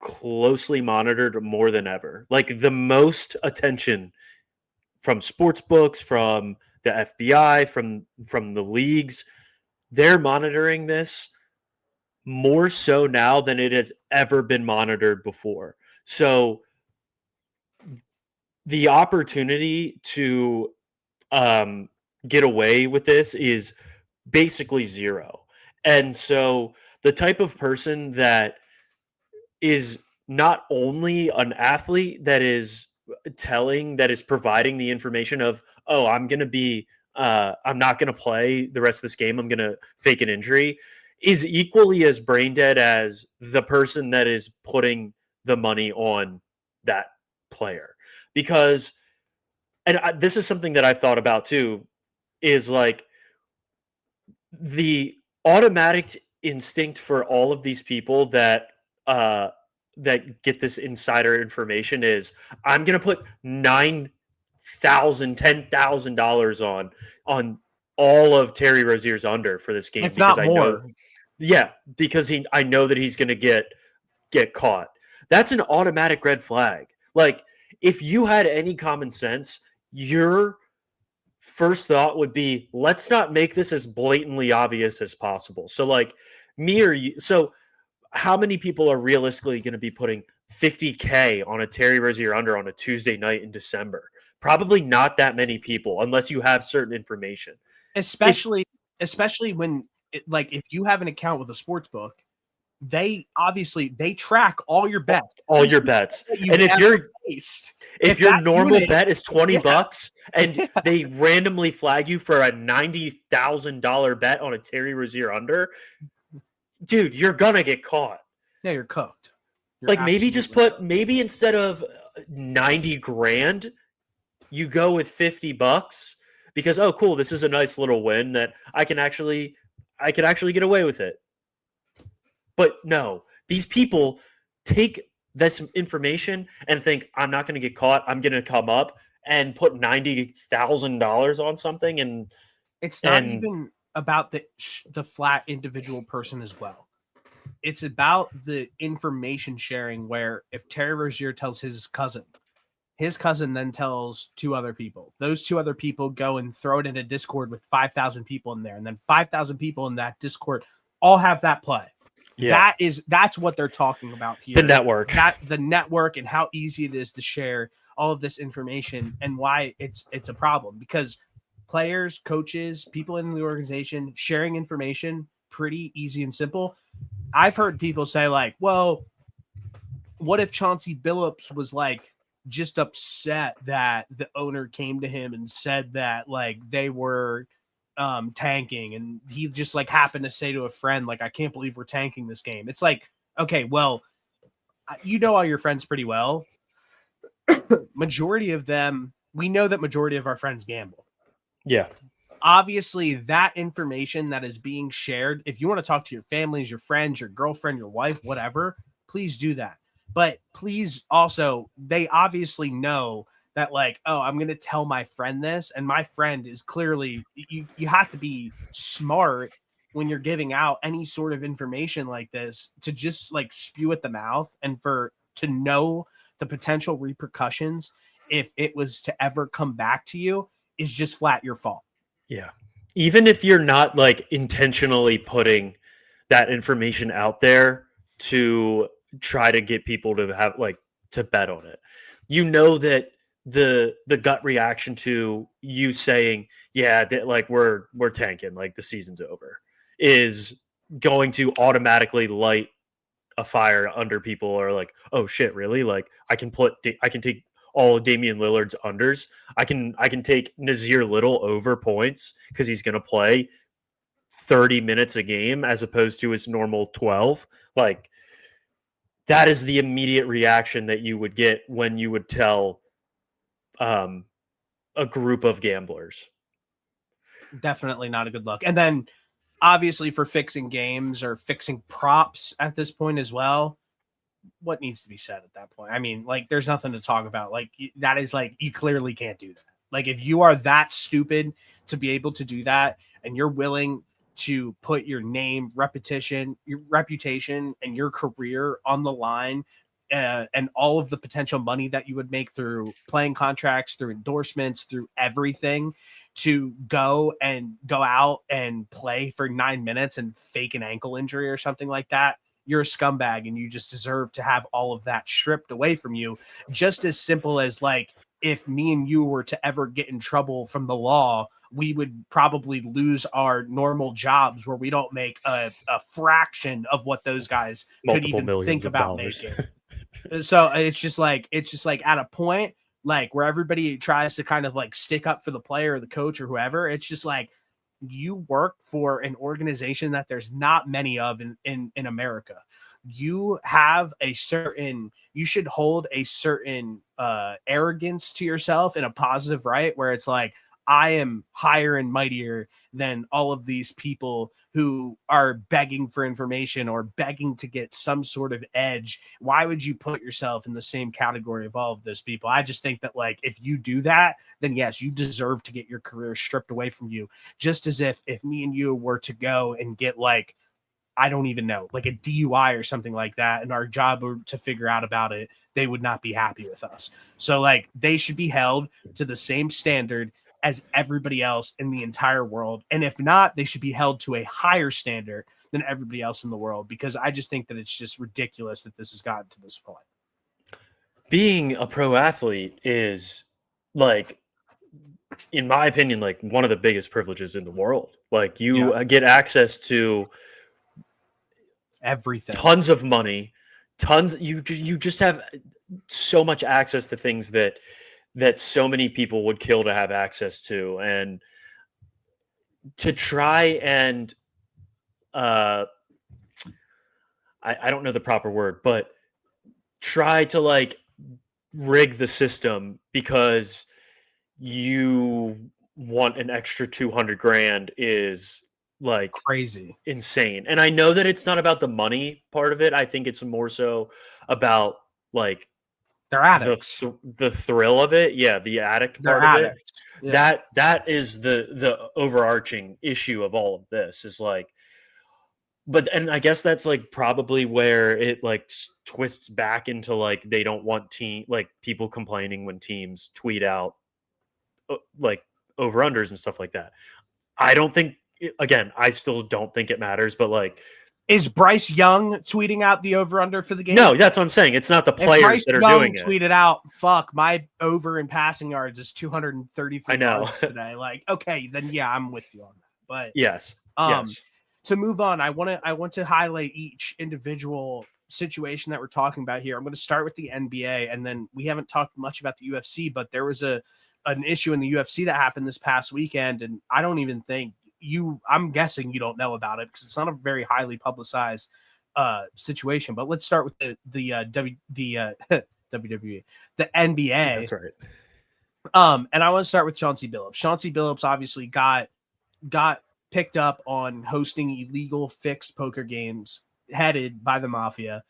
closely monitored more than ever. Like, the most attention from sports books, from the FBI, from the leagues. They're monitoring this more so now than it has ever been monitored before. So the opportunity to get away with this is basically zero. And so the type of person that is not only an athlete that is providing the information of, oh, I'm not going to play the rest of this game, I'm going to fake an injury, is equally as brain dead as the person that is putting the money on that player. Because, this is something that I've thought about too, is like the automatic instinct for all of these people that get this insider information is, I'm gonna put $10,000 on all of Terry Rozier's under for this game, if because not I more. know, yeah, because I know that he's gonna get caught. That's an automatic red flag. Like, if you had any common sense, your first thought would be, let's not make this as blatantly obvious as possible. So like me or you, so how many people are realistically going to be putting $50K on a Terry Rozier under on a Tuesday night in December? Probably not that many people, unless you have certain information. Especially when like if you have an account with a sports book, they track all your bets. And if your normal bet is $20 and they randomly flag you for a $90,000 bet on a Terry Rozier under, dude, you're gonna get caught. Yeah, you're cooked. Like, maybe instead of 90 grand, you go with $50 because, oh, cool, this is a nice little win that I can actually get away with it. But no, these people take this information and think, I'm not going to get caught, I'm going to come up and put $90,000 on something, and it's not even about the flat individual person as well. It's about the information sharing, where if Terry Rozier tells his cousin then tells two other people. Those two other people go and throw it in a Discord with 5,000 people in there, and then 5,000 people in that Discord all have that play. Yeah. That's what they're talking about here. The network and how easy it is to share all of this information, and why it's a problem, because players, coaches, people in the organization sharing information pretty easy and simple. I've heard people say like, well, what if Chauncey Billups was like just upset that the owner came to him and said that like they were tanking, and he just like happened to say to a friend like, I can't believe we're tanking this game. It's like, okay, well, you know all your friends pretty well. Majority of them, we know that majority of our friends gamble. Yeah. Obviously, that information that is being shared, if you want to talk to your families, your friends, your girlfriend, your wife, whatever, please do that. But please also, they obviously know that like, oh, I'm going to tell my friend this, and my friend is clearly, you have to be smart when you're giving out any sort of information like this, to just like spew at the mouth, and to know the potential repercussions if it was to ever come back to you is just flat your fault. Yeah. Even if you're not like intentionally putting that information out there to try to get people to have like to bet on it, you know that the gut reaction to you saying, yeah, like we're tanking, like the season's over, is going to automatically light a fire under people, or like, oh shit, really? Like I can take all of Damian Lillard's unders. I can take Nazir Little over points because he's going to play 30 minutes a game as opposed to his normal 12. Like, that is the immediate reaction that you would get when you would tell a group of gamblers. Definitely not a good look. And then obviously for fixing games or fixing props at this point as well, what needs to be said at that point? I mean, like, there's nothing to talk about. Like, that is like, you clearly can't do that. Like, if you are that stupid to be able to do that, and you're willing to put your name, your reputation, and your career on the line, and all of the potential money that you would make through playing contracts, through endorsements, through everything, to go out and play for 9 minutes and fake an ankle injury or something like that, you're a scumbag and you just deserve to have all of that stripped away from you. Just as simple as like, if me and you were to ever get in trouble from the law, we would probably lose our normal jobs where we don't make a fraction of what those guys could even think about making. So it's just like at a point like where everybody tries to kind of like stick up for the player or the coach or whoever. It's just like, you work for an organization that there's not many of in America. You should hold a certain arrogance to yourself in a positive, right? Where it's like, I am higher and mightier than all of these people who are begging for information or begging to get some sort of edge. Why would you put yourself in the same category of all of those people? I just think that like, if you do that, then yes, you deserve to get your career stripped away from you. Just as if me and you were to go and get like, I don't even know, like a DUI or something like that, and our job were to figure out about it, they would not be happy with us. So like, they should be held to the same standard as everybody else in the entire world. And if not, they should be held to a higher standard than everybody else in the world, because I just think that it's just ridiculous that this has gotten to this point. Being a pro athlete is, like, in my opinion, like one of the biggest privileges in the world. Like, you get access to everything, tons of money, you just have so much access to things that so many people would kill to have access to. And to try and I don't know the proper word, but try to like rig the system because you want an extra 200 grand is like crazy, insane. And I know that it's not about the money part of it. I think it's more so about like they're addicts. The thrill of it. Yeah, the addict part of it. Yeah. That is the overarching issue of all of this is like, and I guess that's like probably where it like twists back into like they don't want like people complaining when teams tweet out like over unders and stuff like that. I don't think, again, I still don't think it matters, but like, is Bryce Young tweeting out the over under for the game? No, that's what I'm saying. It's not the players that are doing it. Tweeted out, fuck, my over in passing yards is 233 yards today. Like, okay, then yeah, I'm with you on that. But yes. To move on, I want to highlight each individual situation that we're talking about here. I'm going to start with the NBA, and then we haven't talked much about the UFC, but there was an issue in the UFC that happened this past weekend, and I don't even think I'm guessing you don't know about it because it's not a very highly publicized situation. But let's start with the WWE, the NBA. That's right. And I want to start with Chauncey Billups. Chauncey Billups obviously got picked up on hosting illegal fixed poker games headed by the mafia.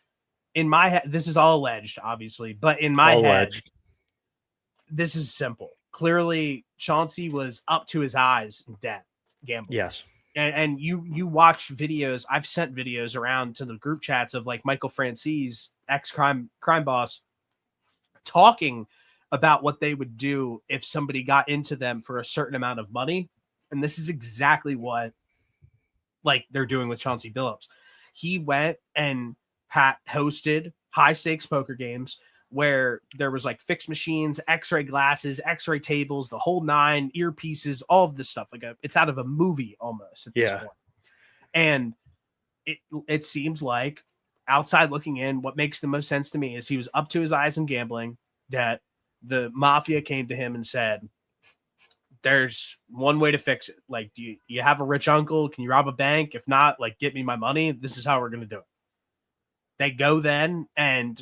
In my head, this is all alleged, obviously, but in my head, this is simple. Clearly, Chauncey was up to his eyes in debt gambling. Yes. And you watch videos. I've sent videos around to the group chats of like Michael Francis, ex-crime boss, talking about what they would do if somebody got into them for a certain amount of money. And this is exactly what like they're doing with Chauncey Billups. He went and hosted high stakes poker games where there was like fixed machines, x-ray glasses, x-ray tables, the whole nine, earpieces, all of this stuff. Like it's out of a movie almost at this point. And it seems like, outside looking in, what makes the most sense to me is he was up to his eyes in gambling, that the mafia came to him and said, there's one way to fix it. Like, do you have a rich uncle? Can you rob a bank? If not, like, get me my money. This is how we're going to do it. They go then and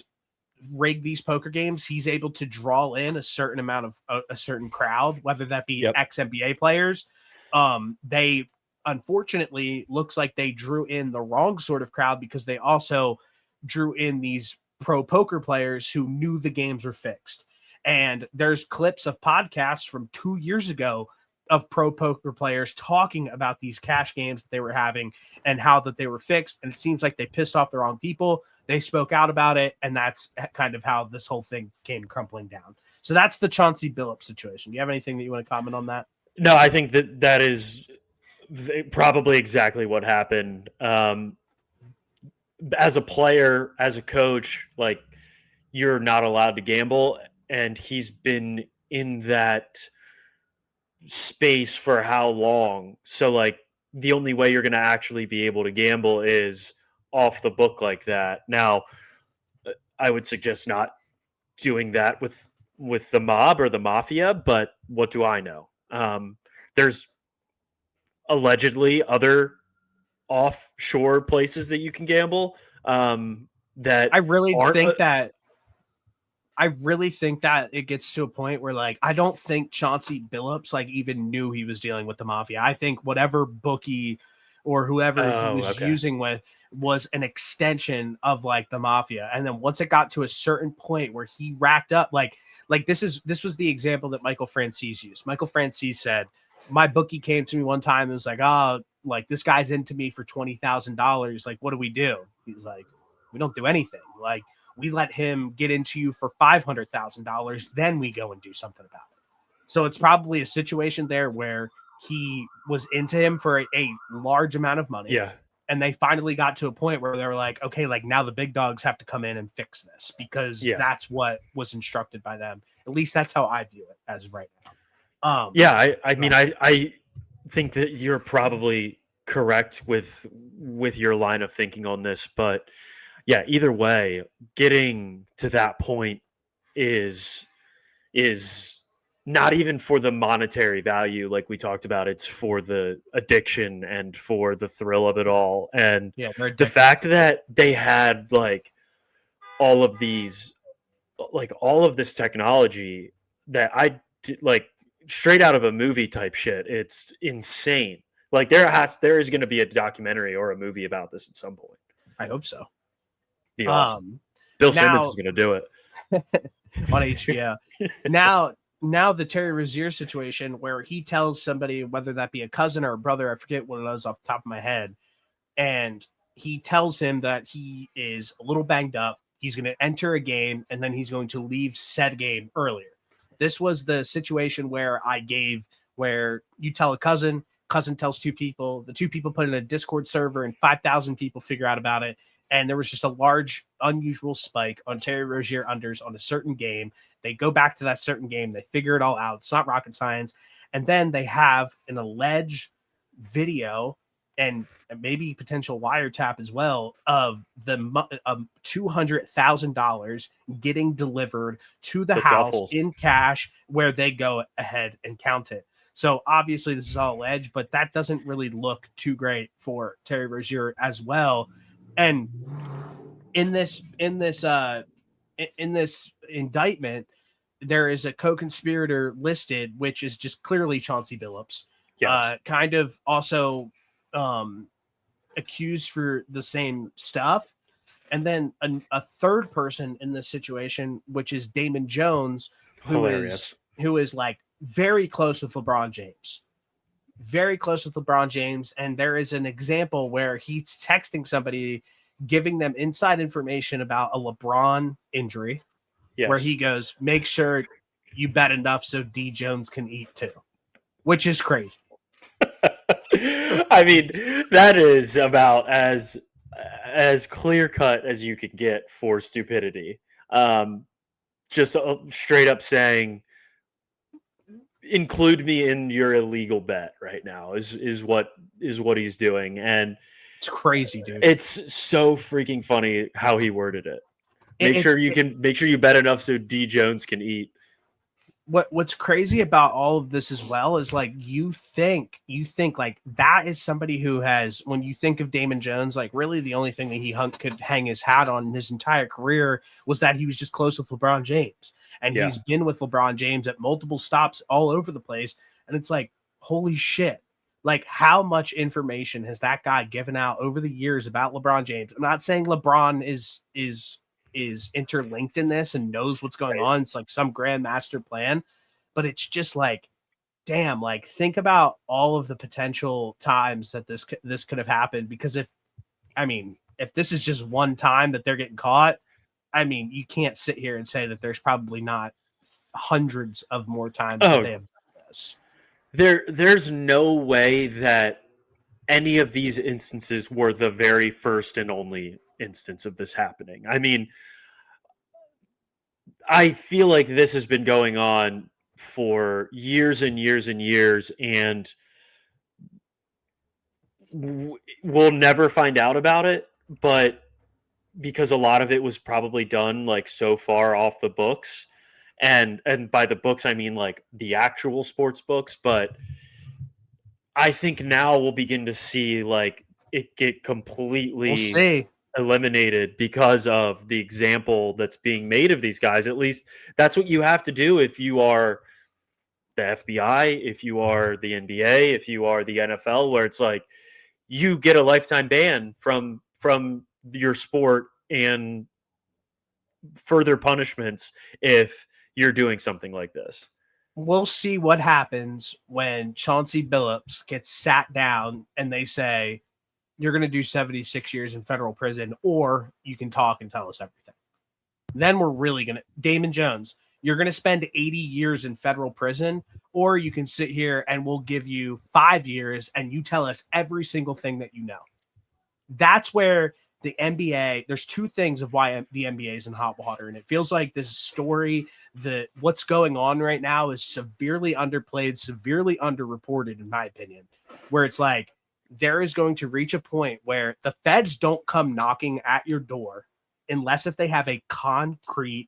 rig these poker games. He's able to draw in a certain amount of a certain crowd, whether that be ex-NBA players. They unfortunately looks like they drew in the wrong sort of crowd because they also drew in these pro poker players who knew the games were fixed. And there's clips of podcasts from 2 years ago of pro poker players talking about these cash games that they were having and how that they were fixed. And it seems like they pissed off the wrong people. They spoke out about it. And that's kind of how this whole thing came crumpling down. So that's the Chauncey Billups situation. Do you have anything that you want to comment on that? No, I think that is probably exactly what happened. As a player, as a coach, like you're not allowed to gamble, and he's been in that space for how long? So like the only way you're going to actually be able to gamble is off the book like that. Now, I would suggest not doing that with the mob or the mafia, but what do I know? There's allegedly other offshore places that you can gamble that I really aren't. think that I really think that it gets to a point where, like, I don't think Chauncey Billups like even knew he was dealing with the mafia. I think whatever bookie or whoever he Oh, was okay. using with was an extension of like the mafia. And then once it got to a certain point where he racked up, like this was the example that Michael Francis used. Michael Francis said, "My bookie came to me one time and was like, oh, like this guy's into me for $20,000. Like, what do we do?" He's like, "We don't do anything. Like." We let him get into you for $500,000, then we go and do something about it. So it's probably a situation there where he was into him for a large amount of money. Yeah. And they finally got to a point where they were like, okay, like now the big dogs have to come in and fix this because Yeah. that's what was instructed by them. At least that's how I view it as of right now. Yeah, I mean, I think that you're probably correct with your line of thinking on this, but yeah, either way, getting to that point is is not even for the monetary value like we talked about. It's for the addiction and for the thrill of it all, and Yeah, they're the addicted. fact that they had like all of these, like all of this technology that like straight out of a movie type shit. It's insane. Like there is going to be a documentary or a movie about this at some point. I hope so. Be awesome. Um, Bill Simmons now is going to do it. on HBO. Now the Terry Rozier situation where he tells somebody, whether that be a cousin or a brother, I forget what it was off the top of my head, and he tells him that he is a little banged up. He's going to enter a game and then he's going to leave said game earlier. This was the situation where you tell a cousin, cousin tells two people, the two people put in a Discord server and 5,000 people figure out about it. And there was just a large, unusual spike on Terry Rozier unders on a certain game. They go back to that certain game. They figure it all out. It's not rocket science. And then they have an alleged video and maybe potential wiretap as well of the $200,000 getting delivered to the house Duffels. in cash where they go ahead and count it. So obviously this is all alleged, but that doesn't really look too great for Terry Rozier as well. And in this indictment, there is a co-conspirator listed, which is just clearly Chauncey Billups. Yes. Kind of also accused for the same stuff. And then a third person in this situation, which is Damon Jones, Hilarious. who is like very close with LeBron James. Very close with LeBron James. And there is an example where he's texting somebody, giving them inside information about a LeBron injury, Yes. where he goes, make sure you bet enough so D Jones can eat too, which is crazy. I mean, that is about as clear cut as you could get for stupidity. Just straight up saying, include me in your illegal bet right now is what he's doing, and it's crazy, dude. It's so freaking funny how he worded it. Make sure you bet enough so D Jones can eat. What's crazy about all of this as well is like you think like that is somebody who has, when you think of Damon Jones, like really the only thing that he could hang his hat on in his entire career was that he was just close with LeBron James, and he's been with LeBron James at multiple stops all over the place, and it's like, holy shit, like how much information has that guy given out over the years about LeBron James? I'm not saying LeBron is interlinked in this and knows what's going on. It's like some grand master plan, but it's just like, damn, like think about all of the potential times that this could have happened. Because if this is just one time that they're getting caught, I mean, you can't sit here and say that there's probably not hundreds of more times that they have done this. There's no way that any of these instances were the very first and only instance of this happening. I mean, I feel like this has been going on for years and years and years, and we'll never find out about it. But because a lot of it was probably done like so far off the books, and by the books I mean like the actual sports books, but I think now we'll begin to see like it get We'll completely see. eliminated because of the example that's being made of these guys. At least that's what you have to do if you are the FBI, if you are the NBA, if you are the NFL, where it's like you get a lifetime ban from your sport and further punishments if you're doing something like this. We'll see what happens when Chauncey Billups gets sat down and they say, you're going to do 76 years in federal prison, or you can talk and tell us everything. Then we're really going to, Damon Jones, you're going to spend 80 years in federal prison, or you can sit here and we'll give you 5 years and you tell us every single thing that you know. That's where the NBA, there's two things of why the NBA is in hot water. And it feels like this story, what's going on right now is severely underplayed, severely underreported, in my opinion, where it's like there is going to reach a point where the feds don't come knocking at your door unless if they have a concrete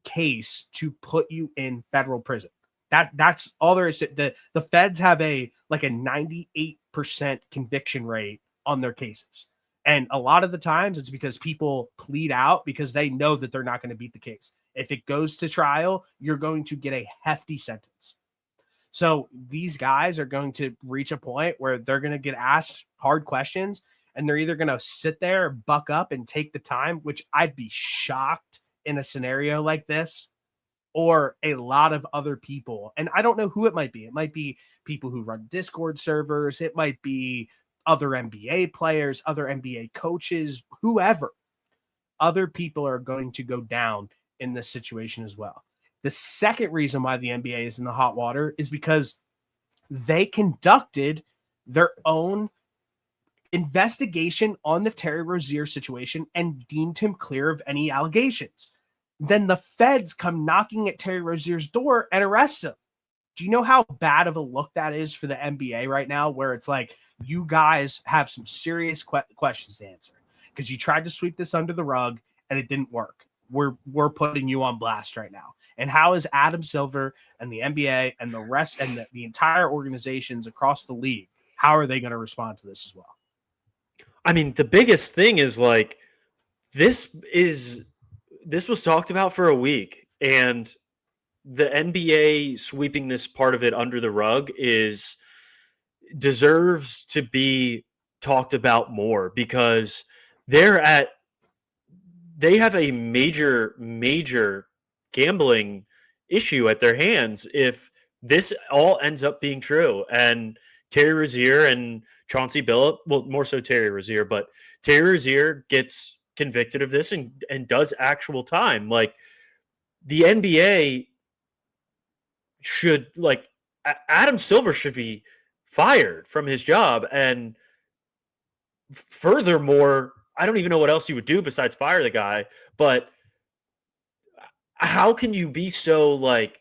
case to put you in federal prison. That's all there is to the feds have a 98% conviction rate on their cases. And a lot of the times it's because people plead out because they know that they're not going to beat the case. If it goes to trial, you're going to get a hefty sentence. So these guys are going to reach a point where they're going to get asked hard questions and they're either going to sit there, buck up and take the time, which I'd be shocked in a scenario like this, or a lot of other people. And I don't know who it might be. It might be people who run Discord servers. It might be other NBA players, other NBA coaches, whoever. Other people are going to go down in this situation as well. The second reason why the NBA is in the hot water is because they conducted their own investigation on the Terry Rozier situation and deemed him clear of any allegations. Then the feds come knocking at Terry Rozier's door and arrest him. Do you know how bad of a look that is for the NBA right now, where it's like you guys have some serious questions to answer because you tried to sweep this under the rug and it didn't work. We're putting you on blast right now. And how is Adam Silver and the NBA and the rest and the entire organizations across the league, how are they going to respond to this as well? I mean, the biggest thing is like this was talked about for a week, and the NBA sweeping this part of it under the rug deserves to be talked about more because they have a major gambling issue at their hands if this all ends up being true. And Terry Rozier and Chauncey Billups, well, more so Terry Rozier, but Terry Rozier gets convicted of this and does actual time. Like the NBA should, like, Adam Silver should be fired from his job. And furthermore, I don't even know what else you would do besides fire the guy, but how can you be so like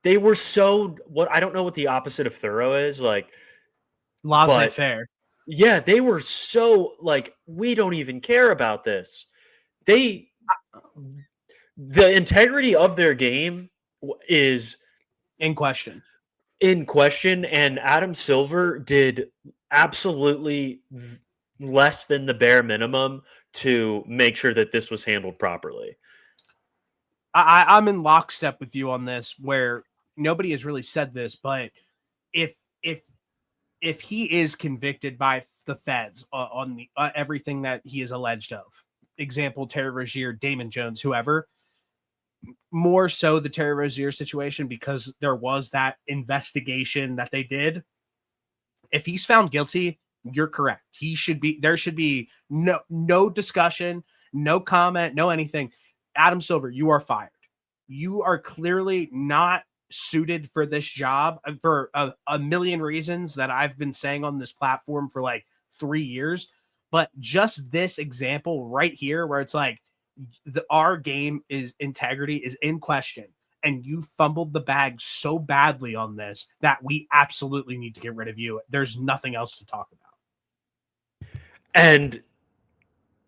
they were so what I don't know what the opposite of thorough is like Laissez-faire. Yeah, they were so like we don't even care about this. The integrity of their game is in question. And Adam Silver did absolutely less than the bare minimum to make sure that this was handled properly. I'm in lockstep with you on this, where nobody has really said this, but if he is convicted by the feds on the everything that he is alleged of, example Terry Rozier, Damon Jones, whoever, more so the Terry Rozier situation because there was that investigation that they did. If he's found guilty, you're correct. There should be no discussion, no comment, no anything. Adam Silver, you are fired. You are clearly not suited for this job for a million reasons that I've been saying on this platform for like 3 years. But just this example right here, where it's like our game is integrity is in question, and you fumbled the bag so badly on this that we absolutely need to get rid of you. There's nothing else to talk about. And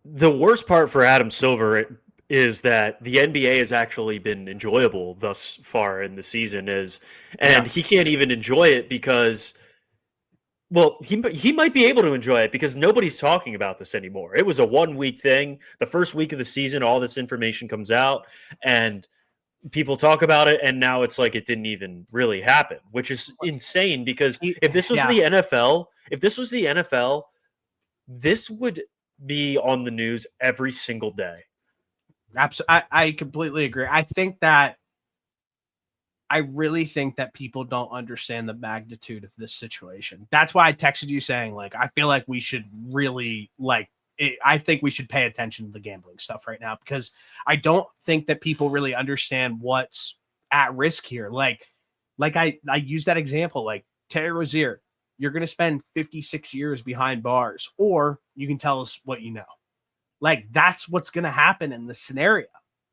the worst part for Adam Silver is that the NBA has actually been enjoyable thus far in the season, and he can't even enjoy it because, well, he might be able to enjoy it because nobody's talking about this anymore. It was a 1 week thing. The first week of the season, all this information comes out and people talk about it, and now it's like it didn't even really happen, which is insane because if this was the NFL, this would be on the news every single day. Absolutely. I completely agree. I really think that people don't understand the magnitude of this situation. That's why I texted you saying, like, I feel like we should really I think we should pay attention to the gambling stuff right now, because I don't think that people really understand what's at risk here. Like I use that example, like Terry Rozier, you're going to spend 56 years behind bars, or you can tell us what you know. Like, that's what's going to happen in this scenario.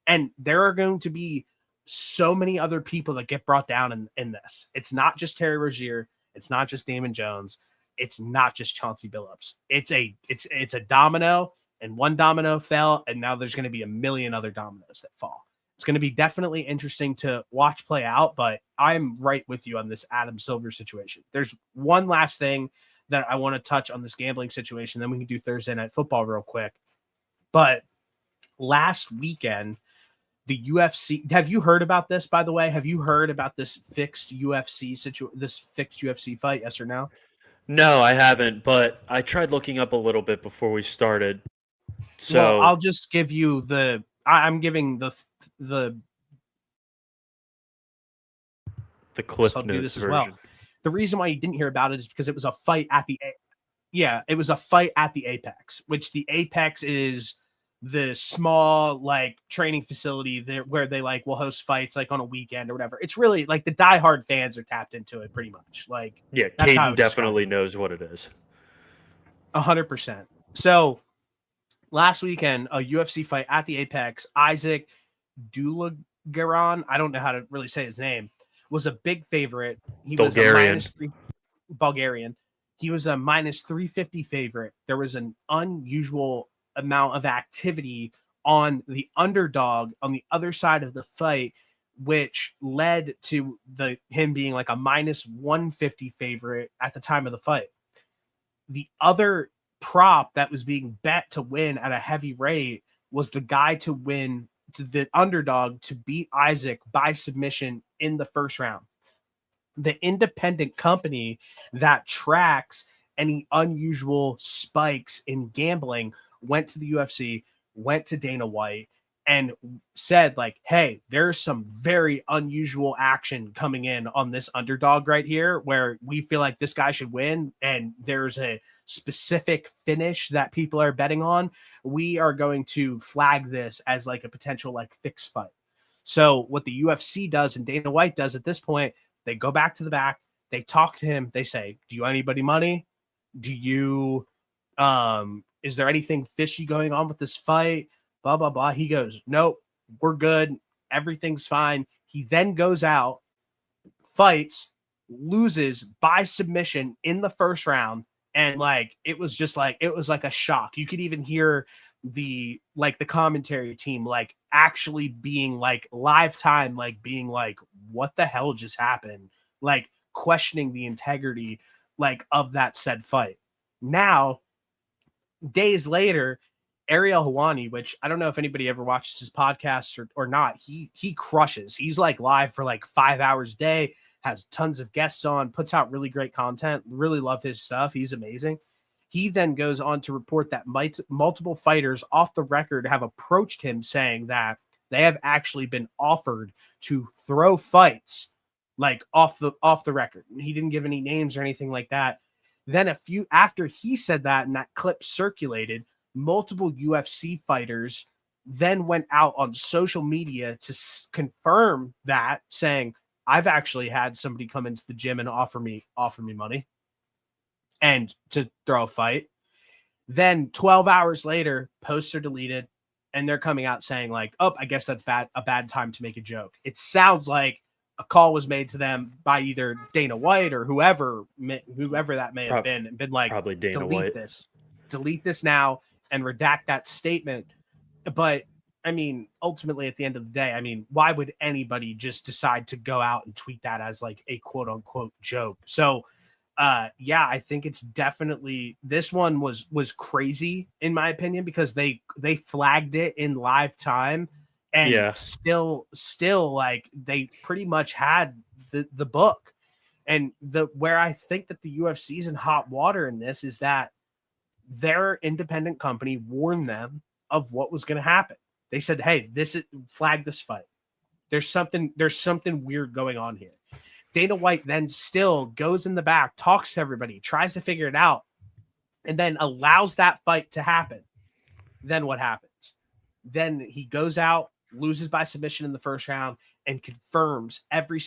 And there are going to be so many other people that get brought down in this. It's not just Terry Rozier. It's not just Damon Jones. It's not just Chauncey Billups. It's a domino, and one domino fell, and now there's going to be a million other dominoes that fall. It's going to be definitely interesting to watch play out, but I'm right with you on this Adam Silver situation. There's one last thing that I want to touch on this gambling situation, then we can do Thursday Night Football real quick. But last weekend, the UFC, have you heard about this, by the way? Have you heard about this fixed UFC fight, yes or no? No, I haven't, but I tried looking up a little bit before we started. So well, I'll just give you I'm giving the Cliff I'll do Notes this as version. well. The reason why you didn't hear about it is because it was a fight at the Apex, which the Apex is the small like training facility there where they like will host fights like on a weekend or whatever. It's really like the diehard fans are tapped into it pretty much. Like, yeah, that's how I Caden would definitely knows what it is. 100%. So last weekend, a UFC fight at the Apex, Isaac Dulgarian, I don't know how to really say his name, was a big favorite. He was a -3 Bulgarian. He was a -350 favorite. There was an unusual amount of activity on the underdog on the other side of the fight, which led to him being like a -150 favorite at the time of the fight. The other prop that was being bet to win at a heavy rate was the guy to win, to the underdog to beat Isaac by submission in the first round. The independent company that tracks any unusual spikes in gambling went to the UFC, went to Dana White, and said, like, hey, there's some very unusual action coming in on this underdog right here where we feel like this guy should win, and there's a specific finish that people are betting on. We are going to flag this as like a potential like fixed fight. So what the UFC does and Dana White does at this point, they go back to the back, they talk to him, they say, do you owe anybody money? Do you is there anything fishy going on with this fight? Blah blah blah. He goes, nope, we're good, everything's fine. He then goes out, fights, loses by submission in the first round, and like it was like a shock. You could even hear the commentary team like actually being like live time, like being like, what the hell just happened? Like questioning the integrity like of that said fight. Now, days later, Ariel Helwani, which I don't know if anybody ever watches his podcast or not, he crushes. He's like live for like 5 hours a day, has tons of guests on, puts out really great content. Really love his stuff. He's amazing. He then goes on to report that multiple fighters off the record have approached him saying that they have actually been offered to throw fights like off the record. He didn't give any names or anything like that. Then after he said that and that clip circulated, multiple UFC fighters then went out on social media to confirm that, saying, I've actually had somebody come into the gym and offer me money and to throw a fight. Then 12 hours later, posts are deleted and they're coming out saying like, "Oh, I guess that's a bad time to make a joke." It sounds like a call was made to them by either Dana White or whoever that may have been, and been like, probably Dana delete White. delete this now and redact that statement. But I mean, ultimately at the end of the day, I mean, why would anybody just decide to go out and tweet that as like a quote unquote joke? So yeah, I think it's definitely, this one was crazy in my opinion, because they flagged it in live time, and still like they pretty much had the book. And where I think that the UFC's in hot water in this is that their independent company warned them of what was going to happen. They said, "Hey, flag this fight. There's something weird going on here." Dana White then still goes in the back, talks to everybody, tries to figure it out, and then allows that fight to happen. Then what happens? Then he goes out, loses by submission in the first round, and confirms every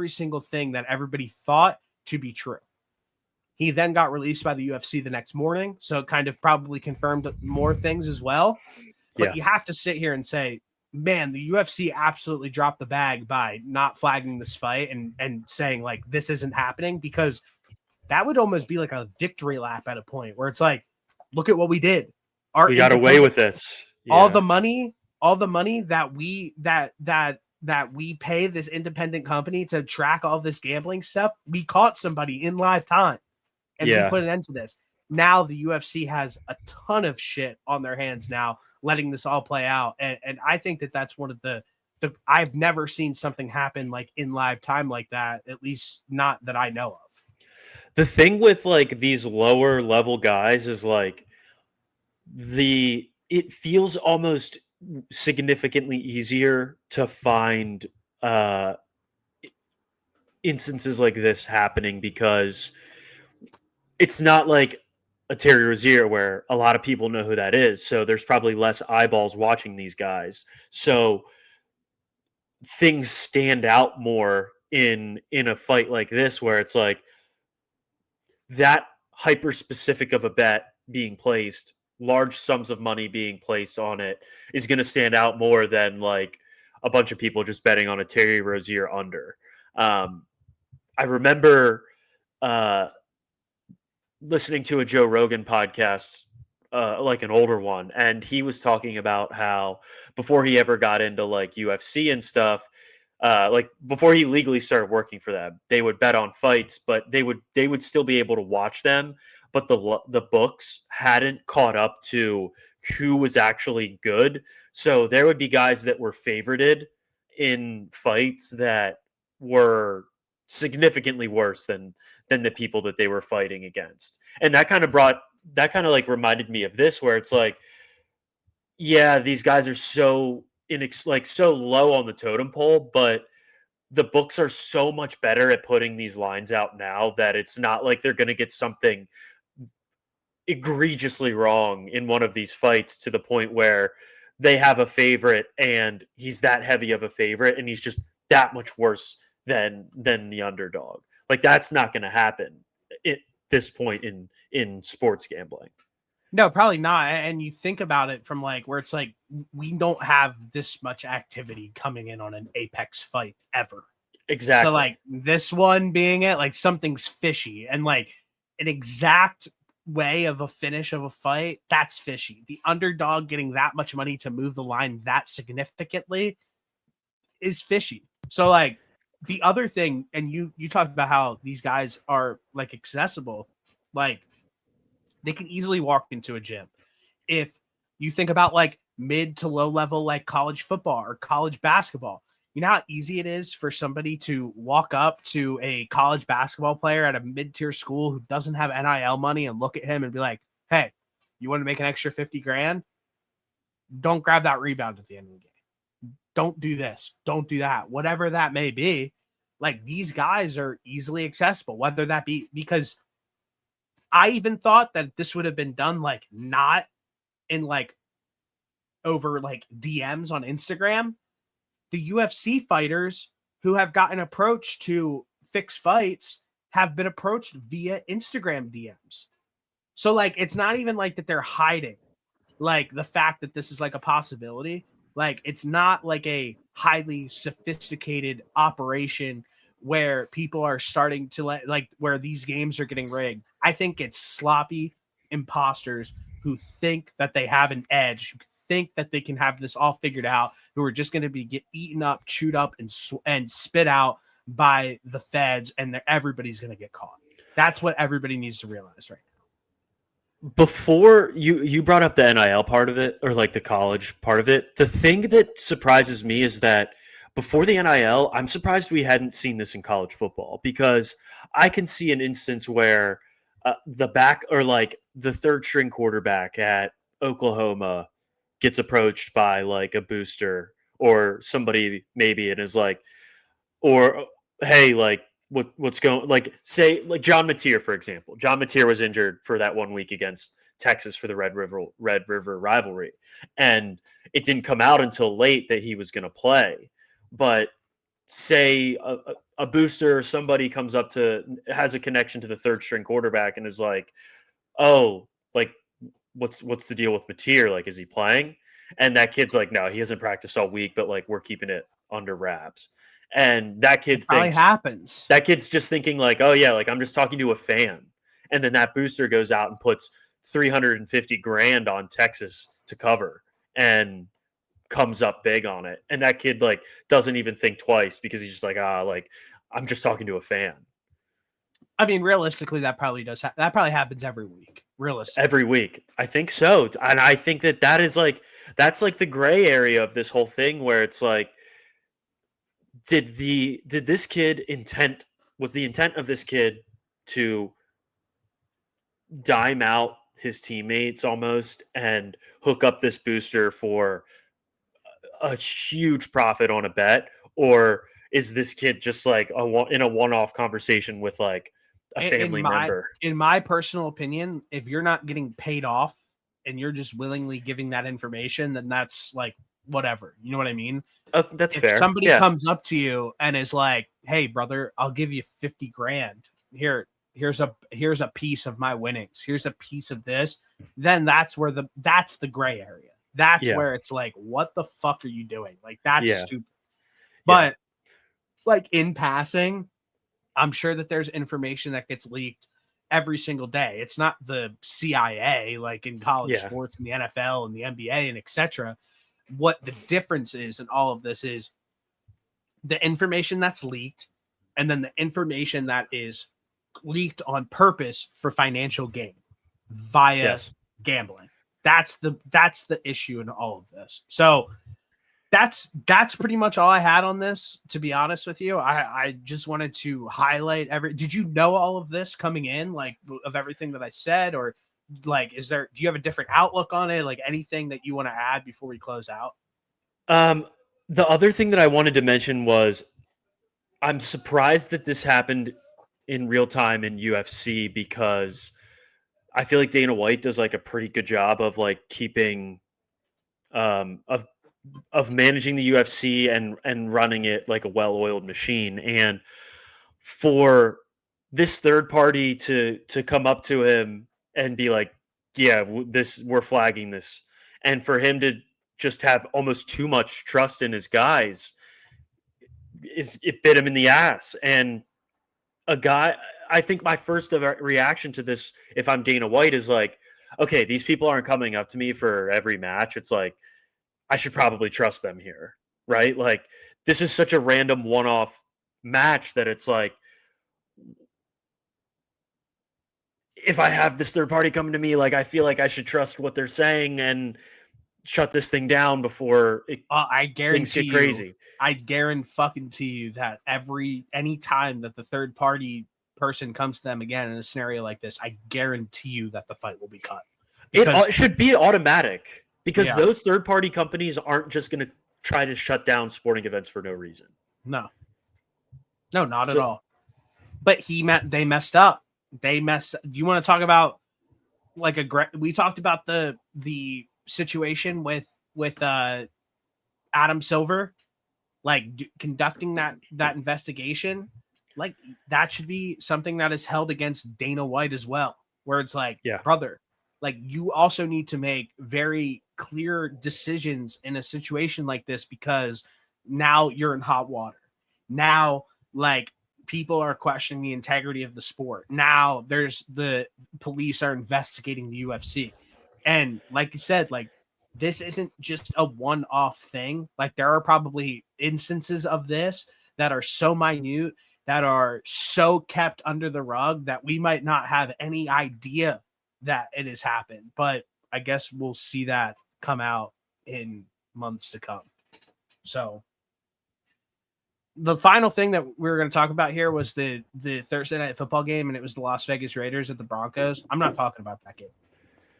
single thing that everybody thought to be true. He then got released by the UFC the next morning, so it kind of probably confirmed more things as well. But you have to sit here and say, man, the UFC absolutely dropped the bag by not flagging this fight and saying like this isn't happening, because that would almost be like a victory lap at a point where it's like, look at what we did. We got away with this. Yeah. All the money that we pay this independent company to track all this gambling stuff, we caught somebody in live time and we put an end to this. Now the UFC has a ton of shit on their hands now, letting this all play out. And I think that that's one of the I've never seen something happen like in live time like that, at least not that I know of. The thing with like these lower level guys is like it feels almost significantly easier to find instances like this happening, because it's not like a Terry Rozier where a lot of people know who that is. So there's probably less eyeballs watching these guys. So things stand out more in a fight like this, where it's like that hyper specific of a bet being placed, large sums of money being placed on it, is going to stand out more than like a bunch of people just betting on a Terry Rozier under. I remember listening to a Joe Rogan podcast, like an older one, and he was talking about how before he ever got into like UFC and stuff, like before he legally started working for them, they would bet on fights, but they would still be able to watch them, but the books hadn't caught up to who was actually good. So there would be guys that were favorited in fights that were significantly worse than the people that they were fighting against. And that kind of like reminded me of this, where it's like, yeah, these guys are so so low on the totem pole, but the books are so much better at putting these lines out now that it's not like they're going to get something egregiously wrong in one of these fights to the point where they have a favorite and he's that heavy of a favorite and he's just that much worse than the underdog. Like that's not going to happen at this point in sports gambling. No, probably not. And you think about it from like where it's like we don't have this much activity coming in on an Apex fight ever. Exactly. So like this one being it, like something's fishy, and like an exact way of a finish of a fight, that's fishy. The underdog getting that much money to move the line that significantly is fishy. So like the other thing, and you talked about how these guys are like accessible, like they can easily walk into a gym. If you think about like mid to low level, like college football or college basketball, you know how easy it is for somebody to walk up to a college basketball player at a mid-tier school who doesn't have NIL money and look at him and be like, "Hey, you want to make an extra 50 grand? Don't grab that rebound at the end of the game. Don't do this. Don't do that." Whatever that may be, like these guys are easily accessible, whether that be because I even thought that this would have been done like not in like over like DMs on Instagram. The UFC fighters who have gotten approached to fix fights have been approached via Instagram DMs. So like, it's not even like that they're hiding like the fact that this is like a possibility. Like, it's not like a highly sophisticated operation where people are starting to like where these games are getting rigged. I think it's sloppy imposters who think that they have an edge, who think that they can have this all figured out, who are just going to be get eaten up, chewed up, and spit out by the feds, and everybody's going to get caught. That's what everybody needs to realize right now. Before you brought up the NIL part of it, or like the college part of it, the thing that surprises me is that before the NIL, I'm surprised we hadn't seen this in college football, because I can see an instance where the back, or like the third string quarterback at Oklahoma gets approached by like a booster or somebody maybe, and is like, or hey, like what's going, like say like John Mateer, for example. John Mateer was injured for that 1 week against Texas for the Red River rivalry, and it didn't come out until late that he was going to play. But say a booster or somebody comes up to, has a connection to the third string quarterback and is like, oh, like what's the deal with Mateer? Like, is he playing? And that kid's like, no, he hasn't practiced all week, but like we're keeping it under wraps. And that kid thinks, happens. that kid's just thinking like, oh yeah, like I'm just talking to a fan. And then that booster goes out and puts 350 grand on Texas to cover and comes up big on it. And that kid like doesn't even think twice, because he's just like, like I'm just talking to a fan. I mean, realistically, that probably does. That probably happens every week. Realistically, every week, I think so. And I think that is like, that's like the gray area of this whole thing, where it's like, did this kid was the intent of this kid to dime out his teammates almost and hook up this booster for a huge profit on a bet? Or is this kid just like in a one-off conversation with like a family member? In my personal opinion, if you're not getting paid off and you're just willingly giving that information, then that's like whatever. You know what I mean? That's if fair. Somebody comes up to you and is like, "Hey, brother, I'll give you 50 grand. Here's a piece of my winnings. Here's a piece of this." Then that's the gray area. That's where it's like, what the fuck are you doing? Like, that's stupid. But like, in passing, I'm sure that there's information that gets leaked every single day. It's not the CIA like in college sports and the NFL and the NBA and etc. What the difference is in all of this is the information that's leaked, and then the information that is leaked on purpose for financial gain via gambling. That's the issue in all of this. So that's pretty much all I had on this, to be honest with you. I just wanted to highlight did you know all of this coming in, like, of everything that I said, or like, do you have a different outlook on it? Like, anything that you want to add before we close out? The other thing that I wanted to mention was, I'm surprised that this happened in real time in UFC, because I feel like Dana White does like a pretty good job of like keeping of managing the UFC and running it like a well-oiled machine. And for this third party to come up to him and be like, yeah, we're flagging this, and for him to just have almost too much trust in his guys, it bit him in the ass. And I think my first reaction to this, if I'm Dana White, is like, okay, these people aren't coming up to me for every match. It's like, I should probably trust them here, right? Like, this is such a random one-off match that it's like, if I have this third party coming to me, like, I feel like I should trust what they're saying and shut this thing down before I guarantee things get crazy. I guarantee you that any time that the third party person comes to them again in a scenario like this, I guarantee you that the fight will be cut. It should be automatic, because those third party companies aren't just going to try to shut down sporting events for no reason. No, not at all. But they messed up. Do you want to talk about like we talked about the situation with Adam Silver like conducting that investigation, like that should be something that is held against Dana White as well, where it's like, Yeah. brother, like you also need to make very clear decisions in a situation like this, because now you're in hot water. Now, like, people are questioning the integrity of the sport. Now there's the police are investigating the UFC. And like you said, like this isn't just a one-off thing. Like there are probably instances of this that are so minute, that are so kept under the rug that we might not have any idea that it has happened. But I guess we'll see that come out in months to come. So the final thing that we were going to talk about here was the Thursday night football game, and it was the Las Vegas Raiders at the Broncos. I'm not talking about that game.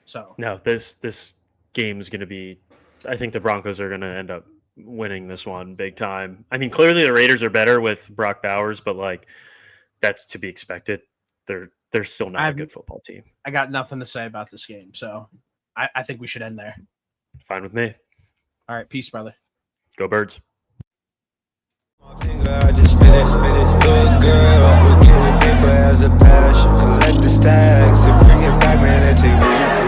So No, this game is going to be. I think the Broncos are going to end up winning this one big time. I mean, clearly the Raiders are better with Brock Bowers, but like that's to be expected. They're still not a good football team. I got nothing to say about this game, so I think we should end there. Fine with me. All right, peace, brother. Go Birds. I just spit it. Good girl, we're getting paper as a passion. Collect the stacks and bring it back, man, and take vision.